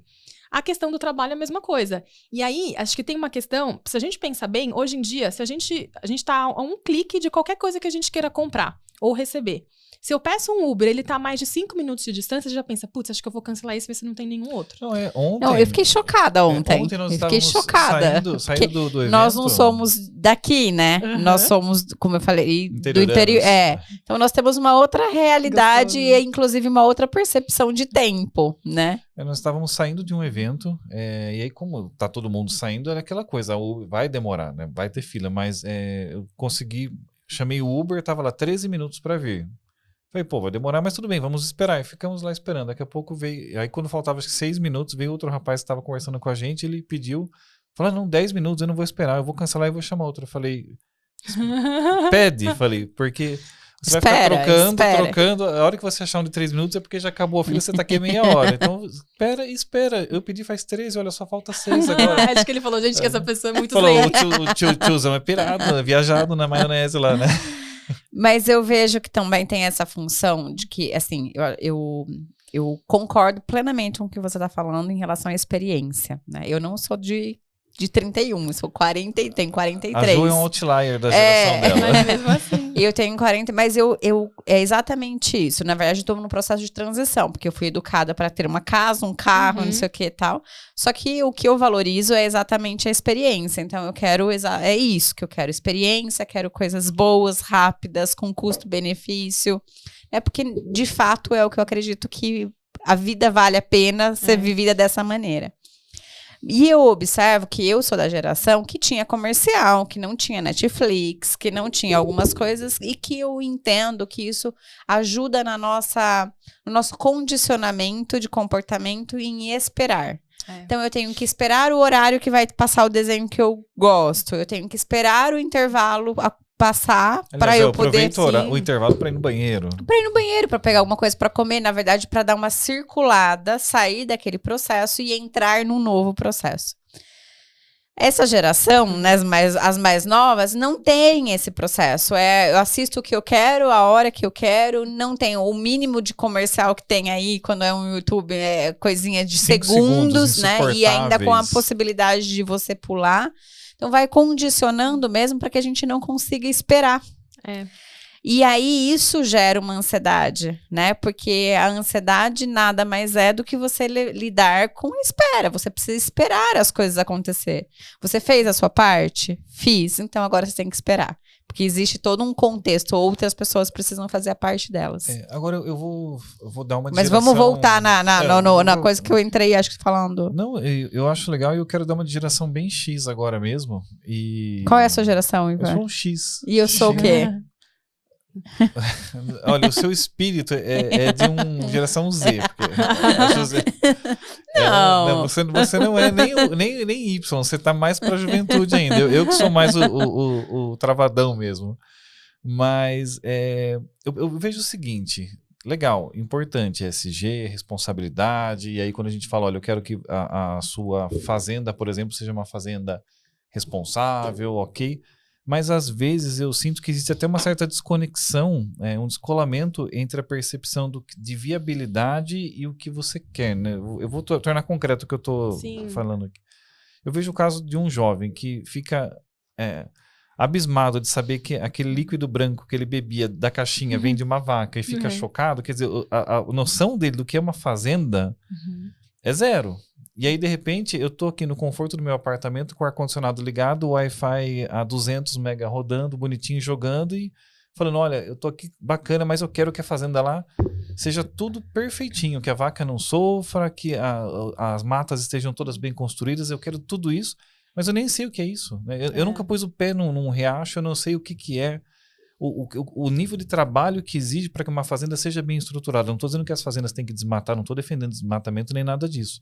A questão do trabalho é a mesma coisa. E aí, acho que tem uma questão, se a gente pensar bem, hoje em dia, se a gente tá a um clique de qualquer coisa que a gente queira comprar ou receber. Se eu peço um Uber, ele tá a mais de 5 minutos de distância, você já pensa, putz, acho que eu vou cancelar esse, ver se não tem nenhum outro. Não, eu fiquei chocada ontem. Ontem nós eu fiquei chocada. Saindo do evento. Nós não somos daqui, né? Nós somos, como eu falei, do interior. Então nós temos uma outra realidade e, inclusive, uma outra percepção de tempo, né? Nós estávamos saindo de um evento, e aí como tá todo mundo saindo, era aquela coisa, vai demorar, né? Vai ter fila, mas eu consegui, chamei o Uber, tava lá 13 minutos para vir. Falei, pô, vai demorar, mas tudo bem, vamos esperar. E ficamos lá esperando. Daqui a pouco veio. Aí, quando faltava acho que 6 minutos, veio outro rapaz que estava conversando com a gente. Ele pediu, falou: não, 10 minutos, eu não vou esperar, eu vou cancelar e vou chamar outro. Eu falei, pede, falei, porque você vai ficar trocando. A hora que você achar um de 3 minutos é porque já acabou a fila, você tá aqui meia hora. Então, espera. Eu pedi faz 13, olha, só falta 6 agora. Acho que ele falou, gente, que essa pessoa é muito falou, o tiozão é pirado, viajado na maionese lá, né? Mas eu vejo que também tem essa função de que, assim, eu concordo plenamente com o que você está falando em relação à experiência, né? Eu não sou de 31, eu sou 40 e tenho 43. A Ju é um outlier da geração dela. Mas mesmo assim. Eu tenho 40, mas é exatamente isso. Na verdade, eu estou num processo de transição, porque eu fui educada para ter uma casa, um carro, não sei o que e tal. Só que o que eu valorizo é exatamente a experiência. Então, eu quero, é isso que eu quero, experiência, quero coisas boas, rápidas, com custo-benefício. É porque, de fato, é o que eu acredito que a vida vale a pena ser vivida dessa maneira. E eu observo que eu sou da geração que tinha comercial, que não tinha Netflix, que não tinha algumas coisas, e que eu entendo que isso ajuda no nosso condicionamento de comportamento em esperar. Então, eu tenho que esperar o horário que vai passar o desenho que eu gosto. Eu tenho que esperar o intervalo passar para eu poder... o intervalo para ir no banheiro. Para ir no banheiro, para pegar alguma coisa para comer. Na verdade, para dar uma circulada, sair daquele processo e entrar num novo processo. Essa geração, né, as mais novas, não tem esse processo. Eu assisto o que eu quero, a hora que eu quero, não tem o mínimo de comercial que tem aí quando é um YouTube, coisinha de segundos, né? E ainda com a possibilidade de você pular. Então vai condicionando mesmo para que a gente não consiga esperar. E aí isso gera uma ansiedade, né? Porque a ansiedade nada mais é do que você lidar com a espera. Você precisa esperar as coisas acontecer. Você fez a sua parte? Fiz. Então agora você tem que esperar. Porque existe todo um contexto, outras pessoas precisam fazer a parte delas. Agora eu vou dar uma Mas digeração... vamos voltar na coisa que eu entrei, acho que falando. Não, eu acho legal e eu quero dar uma geração bem X agora mesmo. Qual é a sua geração, Ivan? Eu sou um X. E eu sou o quê? Olha, o seu espírito é de uma geração Z. Você não é nem Y, você tá mais pra juventude ainda. Eu que sou mais o travadão mesmo. Mas eu vejo o seguinte, legal, importante, ESG, responsabilidade, e aí quando a gente fala, olha, eu quero que a sua fazenda, por exemplo, seja uma fazenda responsável, ok, mas às vezes eu sinto que existe até uma certa desconexão, um descolamento entre a percepção de viabilidade e o que você quer, né? Eu vou tornar concreto o que eu estou falando aqui. Eu vejo o caso de um jovem que fica abismado de saber que aquele líquido branco que ele bebia da caixinha vem de uma vaca e fica chocado. Quer dizer, a noção dele do que é uma fazenda é zero. E aí, de repente, eu tô aqui no conforto do meu apartamento com o ar-condicionado ligado, o Wi-Fi a 200 mega rodando, bonitinho, jogando e falando, olha, eu tô aqui bacana, mas eu quero que a fazenda lá seja tudo perfeitinho, que a vaca não sofra, que as matas estejam todas bem construídas, eu quero tudo isso, mas eu nem sei o que é isso. Né? Eu nunca pus o pé num riacho, eu não sei o que é o nível de trabalho que exige para que uma fazenda seja bem estruturada. Não estou dizendo que as fazendas têm que desmatar, não estou defendendo desmatamento nem nada disso.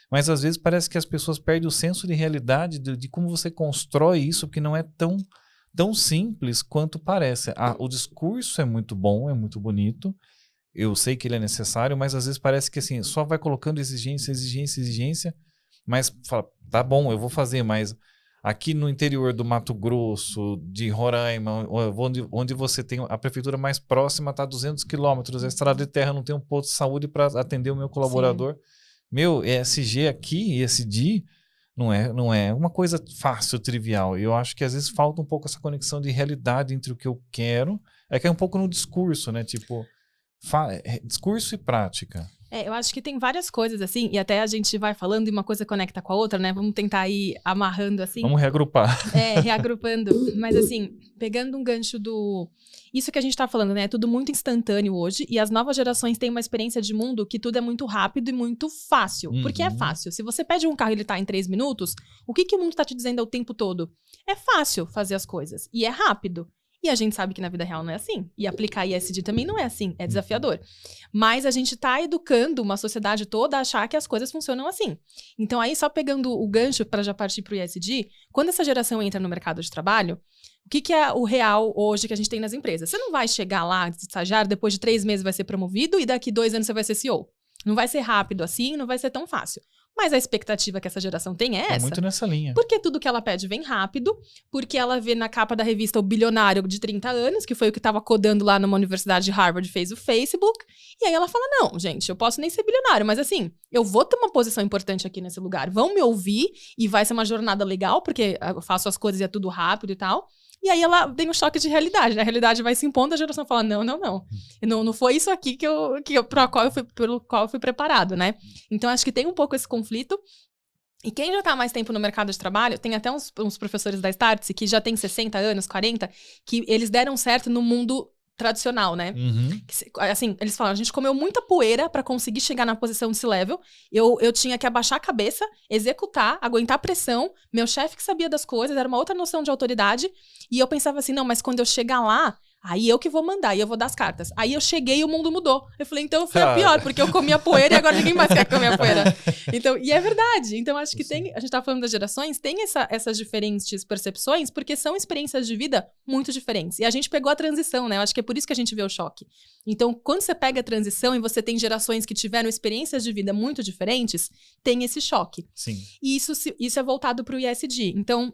Mas às vezes parece que as pessoas perdem o senso de realidade de como você constrói isso, porque não é tão simples quanto parece. O discurso é muito bom, é muito bonito, eu sei que ele é necessário, mas às vezes parece que assim, só vai colocando exigência, mas fala, tá bom, eu vou fazer, mas aqui no interior do Mato Grosso, de Roraima, onde você tem a prefeitura mais próxima, está a 200 quilômetros, a estrada de terra não tem um posto de saúde para atender o meu colaborador. Sim. Meu, ESG aqui, ESG, não é uma coisa fácil, trivial. Eu acho que às vezes falta um pouco essa conexão de realidade entre o que eu quero. É que é um pouco no discurso, né? Tipo, discurso e prática. Eu acho que tem várias coisas, assim, e até a gente vai falando e uma coisa conecta com a outra, né? Vamos tentar ir amarrando, assim. Vamos reagrupar. Reagrupando. Mas, assim, pegando um gancho Isso que a gente tá falando, né? É tudo muito instantâneo hoje, e as novas gerações têm uma experiência de mundo que tudo é muito rápido e muito fácil. Porque é fácil. Se você pede um carro e ele tá em 3 minutos, o que o mundo tá te dizendo o tempo todo? É fácil fazer as coisas. E é rápido. E a gente sabe que na vida real não é assim. E aplicar ESG também não é assim. É desafiador. Mas a gente tá educando uma sociedade toda a achar que as coisas funcionam assim. Então aí, só pegando o gancho para já partir pro ESG, quando essa geração entra no mercado de trabalho, o que é o real hoje que a gente tem nas empresas? Você não vai chegar lá de estagiário, depois de 3 meses vai ser promovido e daqui 2 anos você vai ser CEO. Não vai ser rápido assim, não vai ser tão fácil. Mas a expectativa que essa geração tem é essa. É muito nessa linha. Porque tudo que ela pede vem rápido, porque ela vê na capa da revista o bilionário de 30 anos, que foi o que estava codando lá numa universidade de Harvard, fez o Facebook, e aí ela fala, não, gente, eu posso nem ser bilionário, mas assim, eu vou ter uma posição importante aqui nesse lugar, vão me ouvir, e vai ser uma jornada legal, porque eu faço as coisas e é tudo rápido e tal. E aí ela tem um choque de realidade, né? A realidade vai se impondo, a geração fala, não foi isso aqui pelo qual eu fui preparado, né? Então, acho que tem um pouco esse conflito. E quem já tá há mais tempo no mercado de trabalho, tem até uns professores da Startse que já tem 60 anos, 40, que eles deram certo no mundo tradicional, né? Assim, eles falaram, a gente comeu muita poeira pra conseguir chegar na posição de C-level. Eu tinha que abaixar a cabeça, executar, aguentar pressão. Meu chefe que sabia das coisas, era uma outra noção de autoridade. E eu pensava assim, não, mas quando eu chegar lá, aí eu que vou mandar, e eu vou dar as cartas. Aí eu cheguei e o mundo mudou. Eu falei, então eu fui a pior, porque eu comi a poeira e agora ninguém mais quer comer a poeira. Então, e é verdade. Então, acho que a gente tá falando das gerações, tem essas diferentes percepções, porque são experiências de vida muito diferentes. E a gente pegou a transição, né? Eu acho que é por isso que a gente vê o choque. Então, quando você pega a transição e você tem gerações que tiveram experiências de vida muito diferentes, tem esse choque. Sim. E isso é voltado pro ESG. Então,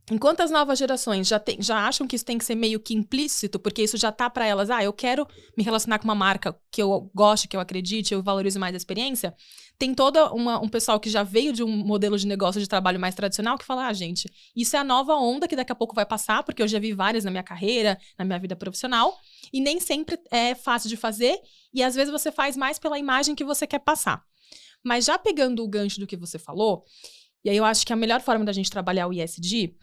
enquanto as novas gerações já acham que isso tem que ser meio que implícito, porque isso já tá para elas, eu quero me relacionar com uma marca que eu goste, que eu acredite, eu valorizo mais a experiência, tem todo um pessoal que já veio de um modelo de negócio de trabalho mais tradicional que fala, gente, isso é a nova onda que daqui a pouco vai passar, porque eu já vi várias na minha carreira, na minha vida profissional, e nem sempre é fácil de fazer, e às vezes você faz mais pela imagem que você quer passar. Mas já pegando o gancho do que você falou, e aí eu acho que a melhor forma da gente trabalhar o ESG,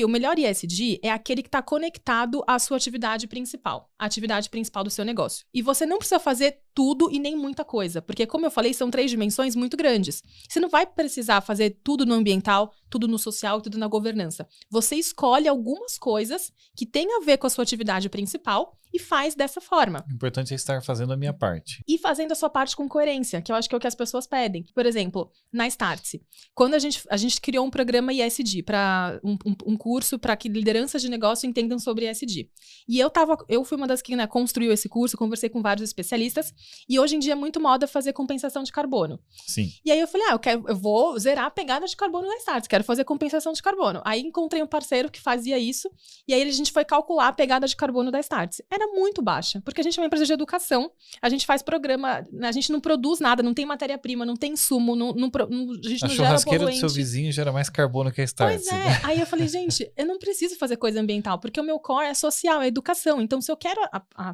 o melhor ESG é aquele que está conectado à sua atividade principal, a atividade principal do seu negócio. E você não precisa fazer tudo e nem muita coisa, porque como eu falei, são 3 dimensões muito grandes. Você não vai precisar fazer tudo no ambiental, tudo no social, tudo na governança. Você escolhe algumas coisas que têm a ver com a sua atividade principal e faz dessa forma. O importante é estar fazendo a minha parte. E fazendo a sua parte com coerência, que eu acho que é o que as pessoas pedem. Por exemplo, na Startse, quando a gente criou um programa ESG para um curso para que lideranças de negócio entendam sobre ESG. E eu fui uma das que, né, construiu esse curso, conversei com vários especialistas, e hoje em dia é muito moda fazer compensação de carbono. Sim. E aí eu falei, eu vou zerar a pegada de carbono da Startse, quero fazer compensação de carbono. Aí encontrei um parceiro que fazia isso, e aí a gente foi calcular a pegada de carbono da Startse. Era muito baixa, porque a gente é uma empresa de educação, a gente faz programa, a gente não produz nada, não tem matéria-prima, não tem insumo, a gente A não gera churrasqueira do poluente. seu vizinho gera mais carbono que a Startse. Pois é. Aí eu falei, gente, eu não preciso fazer coisa ambiental, porque o meu core é social, é educação. Então, se eu quero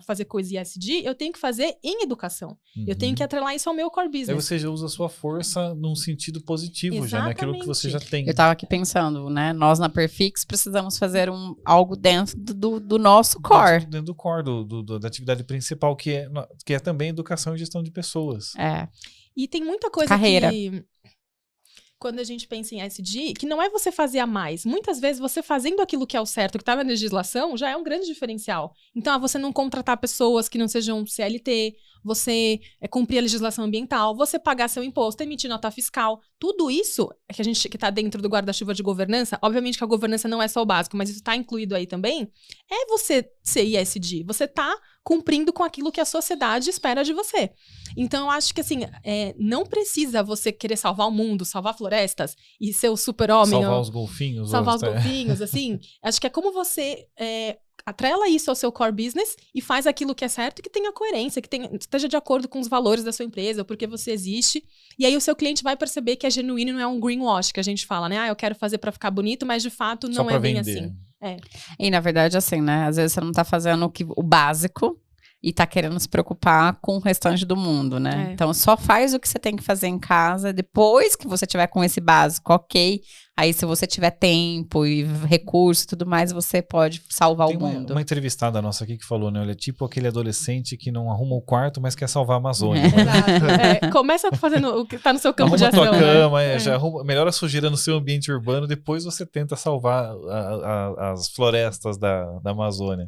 fazer coisa ESG, eu tenho que fazer em educação. Eu tenho que atrelar isso ao meu core business. Aí você já usa a sua força num sentido positivo, já naquilo que você já tem. Eu tava aqui pensando, né? Nós na Perfix precisamos fazer algo dentro do nosso core. Dentro do core, da atividade principal, que é também educação e gestão de pessoas. É. E tem muita coisa Carreira. que, quando a gente pensa em ESG, que não é você fazer a mais. Muitas vezes, você fazendo aquilo que é o certo, que está na legislação, já é um grande diferencial. Então, você não contratar pessoas que não sejam CLT, você cumprir a legislação ambiental, você pagar seu imposto, emitir nota fiscal. Tudo isso que está dentro do guarda-chuva de governança, obviamente que a governança não é só o básico, mas isso está incluído aí também, é você ser ESG. Você está cumprindo com aquilo que a sociedade espera de você. Então, eu acho que, assim, não precisa você querer salvar o mundo, salvar florestas e ser o super-homem. Salvar os golfinhos. Salvar os golfinhos, assim. Acho que é como você atrela isso ao seu core business e faz aquilo que é certo e que tenha coerência, que esteja de acordo com os valores da sua empresa, ou porque você existe. E aí o seu cliente vai perceber que é genuíno, não é um greenwash, que a gente fala, né? Eu quero fazer para ficar bonito, mas de fato não é bem assim. E na verdade, assim, né? Às vezes você não tá fazendo o básico e tá querendo se preocupar com o restante do mundo, né? Então, só faz o que você tem que fazer em casa. Depois que você tiver com esse básico, ok. Aí, se você tiver tempo e recurso e tudo mais, você pode salvar o mundo. Uma entrevistada nossa aqui que falou, né? Olha, é tipo aquele adolescente que não arruma o quarto, mas quer salvar a Amazônia. Exato. Começa fazendo o que tá no seu campo de ação. Arruma tua cama, já melhora a sujeira no seu ambiente urbano, depois você tenta salvar as florestas da Amazônia.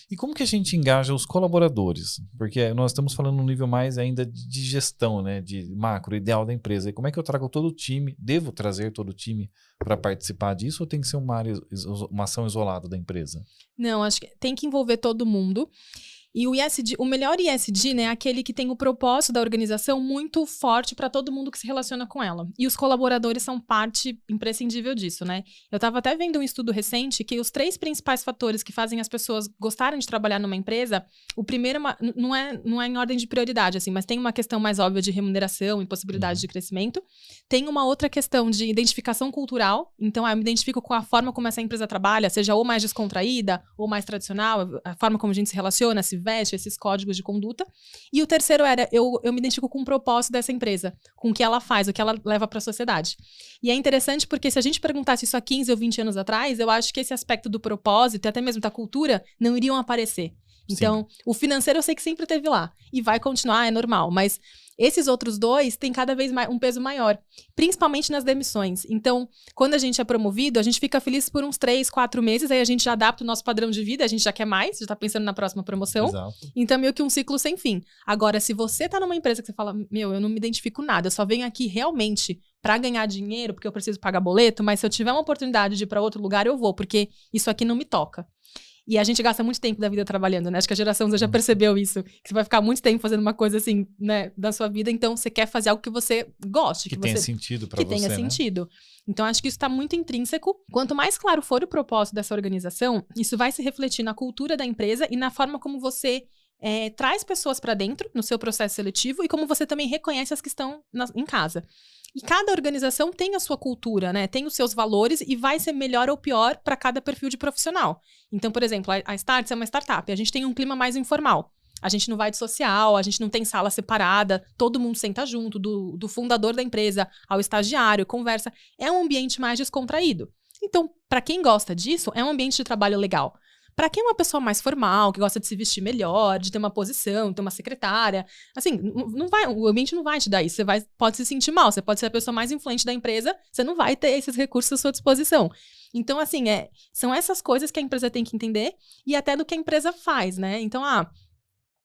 E como que a gente engaja os colaboradores? Porque nós estamos falando num nível mais ainda de gestão, né? De macro, ideal da empresa. E como é que eu trago todo o time? Devo trazer todo o time para participar disso ou tem que ser uma ação isolada da empresa? Não, acho que tem que envolver todo mundo. E o ESG, o melhor ESG, né, é aquele que tem o propósito da organização muito forte para todo mundo que se relaciona com ela. E os colaboradores são parte imprescindível disso, né? Eu estava até vendo um estudo recente que os 3 principais fatores que fazem as pessoas gostarem de trabalhar numa empresa, o primeiro não é em ordem de prioridade, assim, mas tem uma questão mais óbvia de remuneração e possibilidade de crescimento. Tem uma outra questão de identificação cultural. Então, eu me identifico com a forma como essa empresa trabalha, seja ou mais descontraída ou mais tradicional, a forma como a gente se relaciona, se veste, esses códigos de conduta. E o terceiro era, eu me identifico com o propósito dessa empresa, com o que ela faz, o que ela leva para a sociedade. E é interessante porque se a gente perguntasse isso há 15 ou 20 anos atrás, eu acho que esse aspecto do propósito e até mesmo da cultura não iriam aparecer. Então, o financeiro eu sei que sempre esteve lá. E vai continuar, é normal. Mas esses outros 2 têm cada vez mais um peso maior. Principalmente nas demissões. Então, quando a gente é promovido, a gente fica feliz por uns 3, 4 meses. Aí a gente já adapta o nosso padrão de vida. A gente já quer mais. Já tá pensando na próxima promoção. Exato. Então, meio que um ciclo sem fim. Agora, se você tá numa empresa que você fala, eu não me identifico nada. Eu só venho aqui realmente para ganhar dinheiro, porque eu preciso pagar boleto. Mas se eu tiver uma oportunidade de ir para outro lugar, eu vou. Porque isso aqui não me toca. E a gente gasta muito tempo da vida trabalhando, né? Acho que a geração Z já percebeu isso. Que você vai ficar muito tempo fazendo uma coisa assim, né? Da sua vida. Então, você quer fazer algo que você goste. Que tenha sentido pra você, que tenha sentido. Então, acho que isso está muito intrínseco. Quanto mais claro for o propósito dessa organização, isso vai se refletir na cultura da empresa e na forma como você traz pessoas para dentro, no seu processo seletivo, e como você também reconhece as que estão em casa. E cada organização tem a sua cultura, né? Tem os seus valores e vai ser melhor ou pior para cada perfil de profissional. Então, por exemplo, a Startse é uma startup. A gente tem um clima mais informal. A gente não vai de social, a gente não tem sala separada, todo mundo senta junto, do fundador da empresa ao estagiário, conversa. É um ambiente mais descontraído. Então, para quem gosta disso, é um ambiente de trabalho legal. Para quem é uma pessoa mais formal, que gosta de se vestir melhor, de ter uma posição, ter uma secretária, assim, o ambiente não vai te dar isso. Você pode se sentir mal, você pode ser a pessoa mais influente da empresa, você não vai ter esses recursos à sua disposição. Então, assim, são essas coisas que a empresa tem que entender e até do que a empresa faz, né? Então,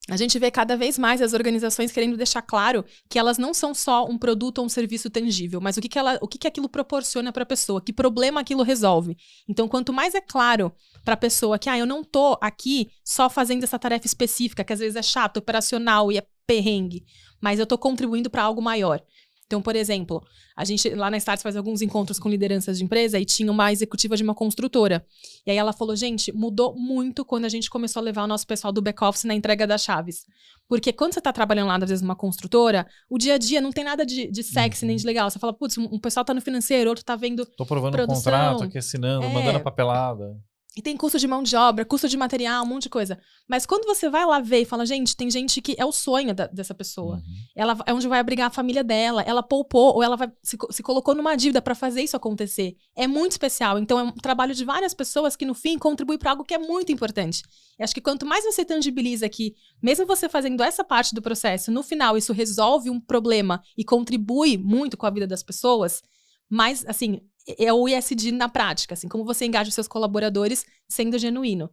A gente vê cada vez mais as organizações querendo deixar claro que elas não são só um produto ou um serviço tangível, mas o que aquilo proporciona para a pessoa, que problema aquilo resolve. Então, quanto mais é claro para a pessoa que eu não tô aqui só fazendo essa tarefa específica, que às vezes é chato, operacional e é perrengue, mas eu tô contribuindo para algo maior. Então, por exemplo, a gente lá na Startse faz alguns encontros com lideranças de empresa e tinha uma executiva de uma construtora. E aí ela falou, gente, mudou muito quando a gente começou a levar o nosso pessoal do back-office na entrega das chaves. Porque quando você tá trabalhando lá, às vezes, numa construtora, o dia a dia não tem nada de sexy nem de legal. Você fala, putz, um pessoal tá no financeiro, outro tá vendo Tô provando produção, um contrato, aqui assinando, mandando a papelada. E tem custo de mão de obra, custo de material, um monte de coisa. Mas quando você vai lá ver e fala, gente, tem gente que é o sonho dessa pessoa. Ela é onde vai abrigar a família dela, ela poupou, ou ela se colocou numa dívida para fazer isso acontecer. É muito especial. Então, é um trabalho de várias pessoas que, no fim, contribui para algo que é muito importante. E acho que quanto mais você tangibiliza que, mesmo você fazendo essa parte do processo, no final, isso resolve um problema e contribui muito com a vida das pessoas, mais, assim, é o ESG na prática, assim, como você engaja os seus colaboradores sendo genuíno.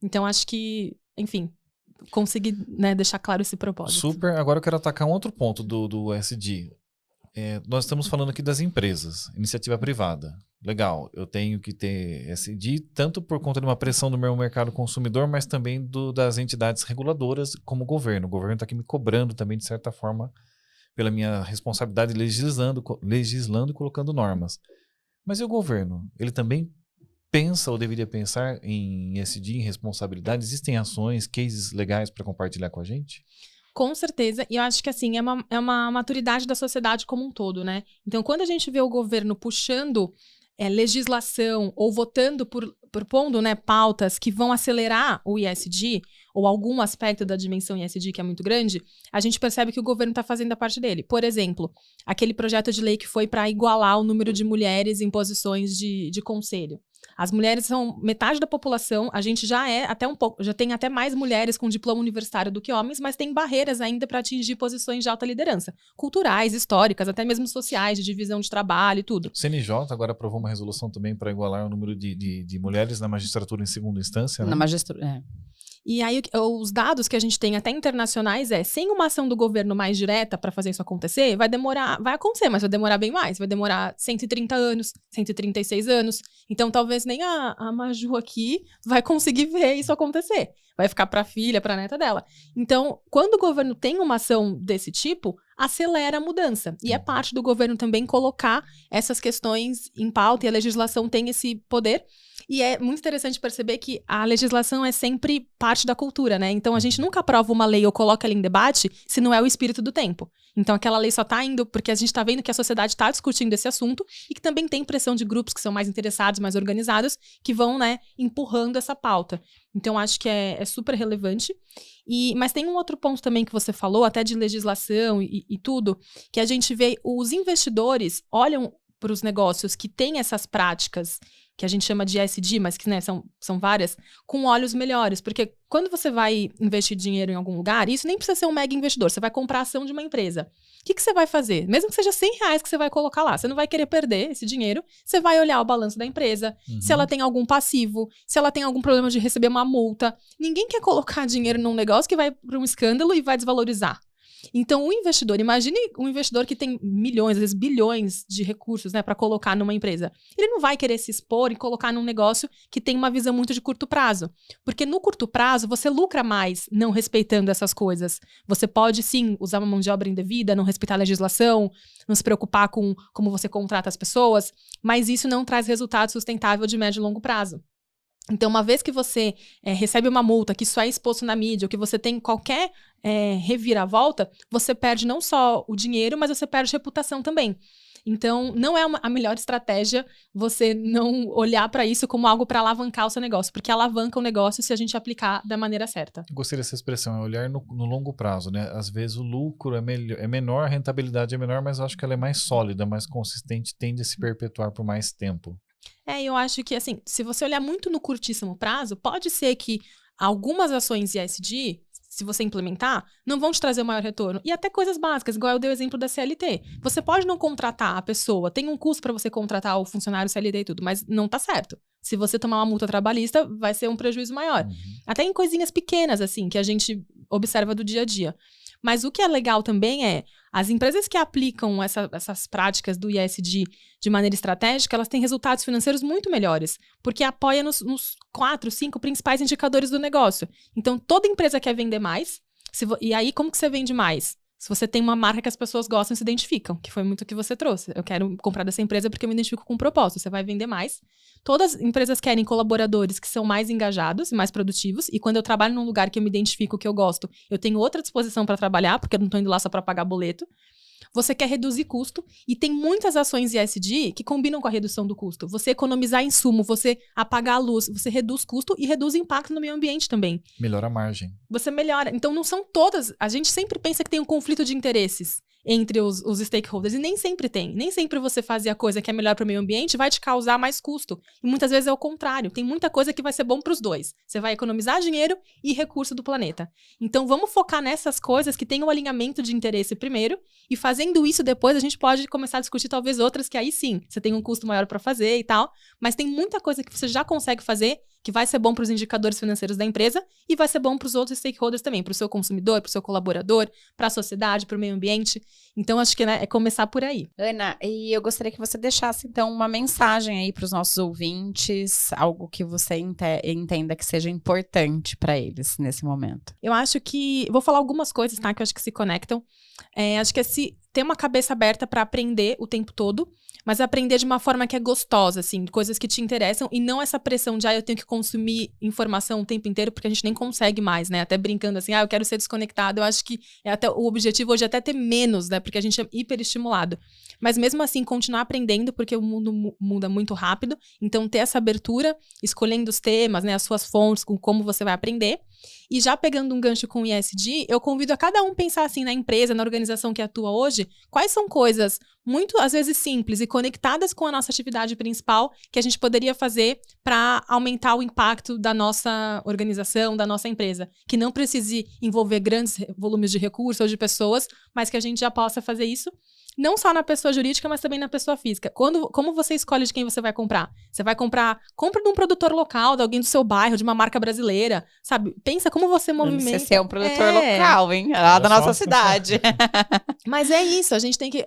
Então, acho que, enfim, consegui, né, deixar claro esse propósito. Super. Agora eu quero atacar um outro ponto do ESG. Nós estamos falando aqui das empresas, iniciativa privada. Legal, eu tenho que ter ESG tanto por conta de uma pressão do meu mercado consumidor, mas também das entidades reguladoras como o governo. O governo está aqui me cobrando também, de certa forma, pela minha responsabilidade legislando e colocando normas. Mas e o governo? Ele também pensa ou deveria pensar em ESG, em responsabilidade? Existem ações, cases legais para compartilhar com a gente? Com certeza, e eu acho que assim, é uma maturidade da sociedade como um todo, né? Então, quando a gente vê o governo puxando legislação ou votando propondo, né, pautas que vão acelerar o ESG, ou algum aspecto da dimensão ESG que é muito grande, a gente percebe que o governo está fazendo a parte dele. Por exemplo, aquele projeto de lei que foi para igualar o número de mulheres em posições de conselho. As mulheres são metade da população, a gente já tem até mais mulheres com diploma universitário do que homens, mas tem barreiras ainda para atingir posições de alta liderança, culturais, históricas, até mesmo sociais, de divisão de trabalho e tudo. O CNJ agora aprovou uma resolução também para igualar o número de mulheres na magistratura em segunda instância, né? Na magistratura, E aí, os dados que a gente tem até internacionais sem uma ação do governo mais direta para fazer isso acontecer, vai acontecer, mas vai demorar bem mais. Vai demorar 130 anos, 136 anos. Então, talvez nem a Maju aqui vai conseguir ver isso acontecer. Vai ficar para a filha, para a neta dela. Então, quando o governo tem uma ação desse tipo, acelera a mudança. E é parte do governo também colocar essas questões em pauta, e a legislação tem esse poder. E é muito interessante perceber que a legislação é sempre parte da cultura, né? Então, a gente nunca aprova uma lei ou coloca ela em debate se não é o espírito do tempo. Então, aquela lei só está indo porque a gente está vendo que a sociedade está discutindo esse assunto e que também tem pressão de grupos que são mais interessados, mais organizados, que vão, né, empurrando essa pauta. Então, acho que é super relevante. Mas tem um outro ponto também que você falou, até de legislação e tudo, que a gente vê os investidores olham para os negócios que têm essas práticas que a gente chama de ESG, mas que, né, são várias, com olhos melhores. Porque quando você vai investir dinheiro em algum lugar, isso nem precisa ser um mega investidor, você vai comprar ação de uma empresa. O que você vai fazer? Mesmo que seja R$100 que você vai colocar lá, você não vai querer perder esse dinheiro, você vai olhar o balanço da empresa, se ela tem algum passivo, se ela tem algum problema de receber uma multa. Ninguém quer colocar dinheiro num negócio que vai para um escândalo e vai desvalorizar. Então, o investidor, imagine um investidor que tem milhões, às vezes bilhões de recursos, né, para colocar numa empresa. Ele não vai querer se expor e colocar num negócio que tem uma visão muito de curto prazo. Porque no curto prazo, você lucra mais não respeitando essas coisas. Você pode, sim, usar uma mão de obra indevida, não respeitar a legislação, não se preocupar com como você contrata as pessoas, mas isso não traz resultado sustentável de médio e longo prazo. Então, uma vez que você recebe uma multa, que isso é exposto na mídia, ou que você tem qualquer reviravolta, você perde não só o dinheiro, mas você perde reputação também. Então, não é a melhor estratégia você não olhar para isso como algo para alavancar o seu negócio, porque alavanca o negócio se a gente aplicar da maneira certa. Gostei dessa expressão, é olhar no longo prazo, né? Às vezes o lucro é menor, a rentabilidade é menor, mas eu acho que ela é mais sólida, mais consistente, tende a se perpetuar por mais tempo. Eu acho que, assim, se você olhar muito no curtíssimo prazo, pode ser que algumas ações ESG, se você implementar, não vão te trazer o maior retorno. E até coisas básicas, igual eu dei o exemplo da CLT. Você pode não contratar a pessoa, tem um custo para você contratar o funcionário CLT e tudo, mas não tá certo. Se você tomar uma multa trabalhista, vai ser um prejuízo maior. Até em coisinhas pequenas, assim, que a gente observa do dia a dia. Mas o que é legal também é, as empresas que aplicam essas práticas do ESG de maneira estratégica, elas têm resultados financeiros muito melhores, porque apoia nos 4, 5 principais indicadores do negócio. Então, toda empresa quer vender mais, e aí como que você vende mais? Se você tem uma marca que as pessoas gostam e se identificam, que foi muito o que você trouxe. Eu quero comprar dessa empresa porque eu me identifico com o propósito. Você vai vender mais. Todas as empresas querem colaboradores que são mais engajados e mais produtivos. E quando eu trabalho num lugar que eu me identifico, que eu gosto, eu tenho outra disposição para trabalhar, porque eu não estou indo lá só para pagar boleto. Você quer reduzir custo e tem muitas ações ESG que combinam com a redução do custo. Você economizar insumo, você apagar a luz, você reduz custo e reduz impacto no meio ambiente também. Melhora a margem. Você melhora. Então não são todas. A gente sempre pensa que tem um conflito de interesses entre os stakeholders e nem sempre tem. Nem sempre você fazer a coisa que é melhor para o meio ambiente vai te causar mais custo. E muitas vezes é o contrário. Tem muita coisa que vai ser bom para os dois. Você vai economizar dinheiro e recurso do planeta. Então vamos focar nessas coisas que têm um alinhamento de interesse primeiro e fazendo isso depois a gente pode começar a discutir talvez outras que aí sim, você tem um custo maior para fazer e tal, mas tem muita coisa que você já consegue fazer que vai ser bom para os indicadores financeiros da empresa e vai ser bom para os outros stakeholders também, para o seu consumidor, para o seu colaborador, para a sociedade, para o meio ambiente. Então, acho que é começar por aí. Ana, e eu gostaria que você deixasse, então, uma mensagem aí para os nossos ouvintes, algo que você entenda que seja importante para eles nesse momento. Eu acho que... Vou falar algumas coisas, tá? Que eu acho que se conectam. Acho que é ter uma cabeça aberta para aprender o tempo todo, mas aprender de uma forma que é gostosa, assim, coisas que te interessam e não essa pressão de, eu tenho que consumir informação o tempo inteiro, porque a gente nem consegue mais, né? Até brincando assim, eu quero ser desconectado. Eu acho que até o objetivo hoje é até ter menos, né? Porque a gente é hiperestimulado. Mas mesmo assim, continuar aprendendo, porque o mundo muda muito rápido. Então, ter essa abertura, escolhendo os temas, né? As suas fontes, com como você vai aprender. E já pegando um gancho com o ESG, eu convido a cada um pensar assim na empresa, na organização que atua hoje, quais são coisas muito, às vezes, simples e conectadas com a nossa atividade principal que a gente poderia fazer para aumentar o impacto da nossa organização, da nossa empresa. Que não precise envolver grandes volumes de recursos ou de pessoas, mas que a gente já possa fazer isso. Não só na pessoa jurídica, mas também na pessoa física. Como você escolhe de quem você vai comprar? Você vai comprar... Compra de um produtor local, de alguém do seu bairro, de uma marca brasileira, sabe? Pensa como você movimenta. Você é um produtor local, hein? Lá da nossa cidade. Mas é isso, a gente tem que...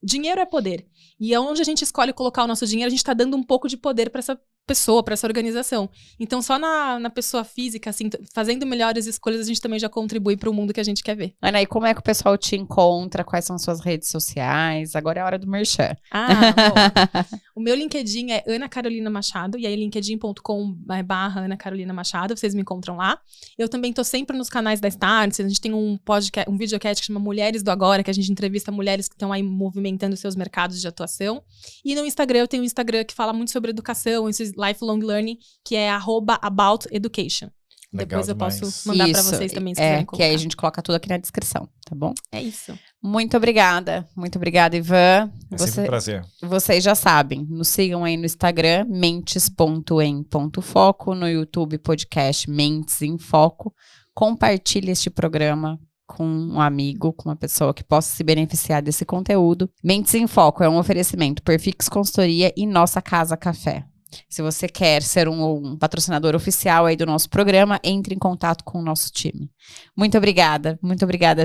Dinheiro é poder. E onde a gente escolhe colocar o nosso dinheiro, a gente tá dando um pouco de poder para essa pessoa, para essa organização. Então, só na pessoa física, assim, fazendo melhores escolhas, a gente também já contribui para o mundo que a gente quer ver. Ana, e como é que o pessoal te encontra? Quais são suas redes sociais? Agora é a hora do merchan. Bom. O meu LinkedIn é Ana Carolina Machado, e aí linkedin.com/Ana Carolina Machado, vocês me encontram lá. Eu também tô sempre nos canais da Startse, a gente tem um podcast, um videocast que chama Mulheres do Agora, que a gente entrevista mulheres que estão aí movimentando seus mercados de atuação. E no Instagram, eu tenho um Instagram que fala muito sobre educação, esses lifelong learning, que é @abouteducation. Legal Depois eu demais. posso mandar para vocês também, se quiserem colocar. Que aí a gente coloca tudo aqui na descrição, tá bom? É isso. Muito obrigada, Ivan. É sempre um prazer. Vocês já sabem, nos sigam aí no Instagram, mentes.em.foco, no YouTube, podcast Mentes em Foco. Compartilhe este programa com um amigo, com uma pessoa que possa se beneficiar desse conteúdo. Mentes em Foco é um oferecimento Perfix Consultoria e Nossa Casa Café. Se você quer ser um patrocinador oficial aí do nosso programa, entre em contato com o nosso time. Muito obrigada,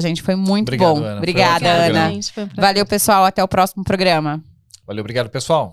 gente. Foi muito bom. Ana. Obrigada, Ana. Gente, foi um prazer. Valeu, pessoal. Até o próximo programa. Valeu, obrigado, pessoal.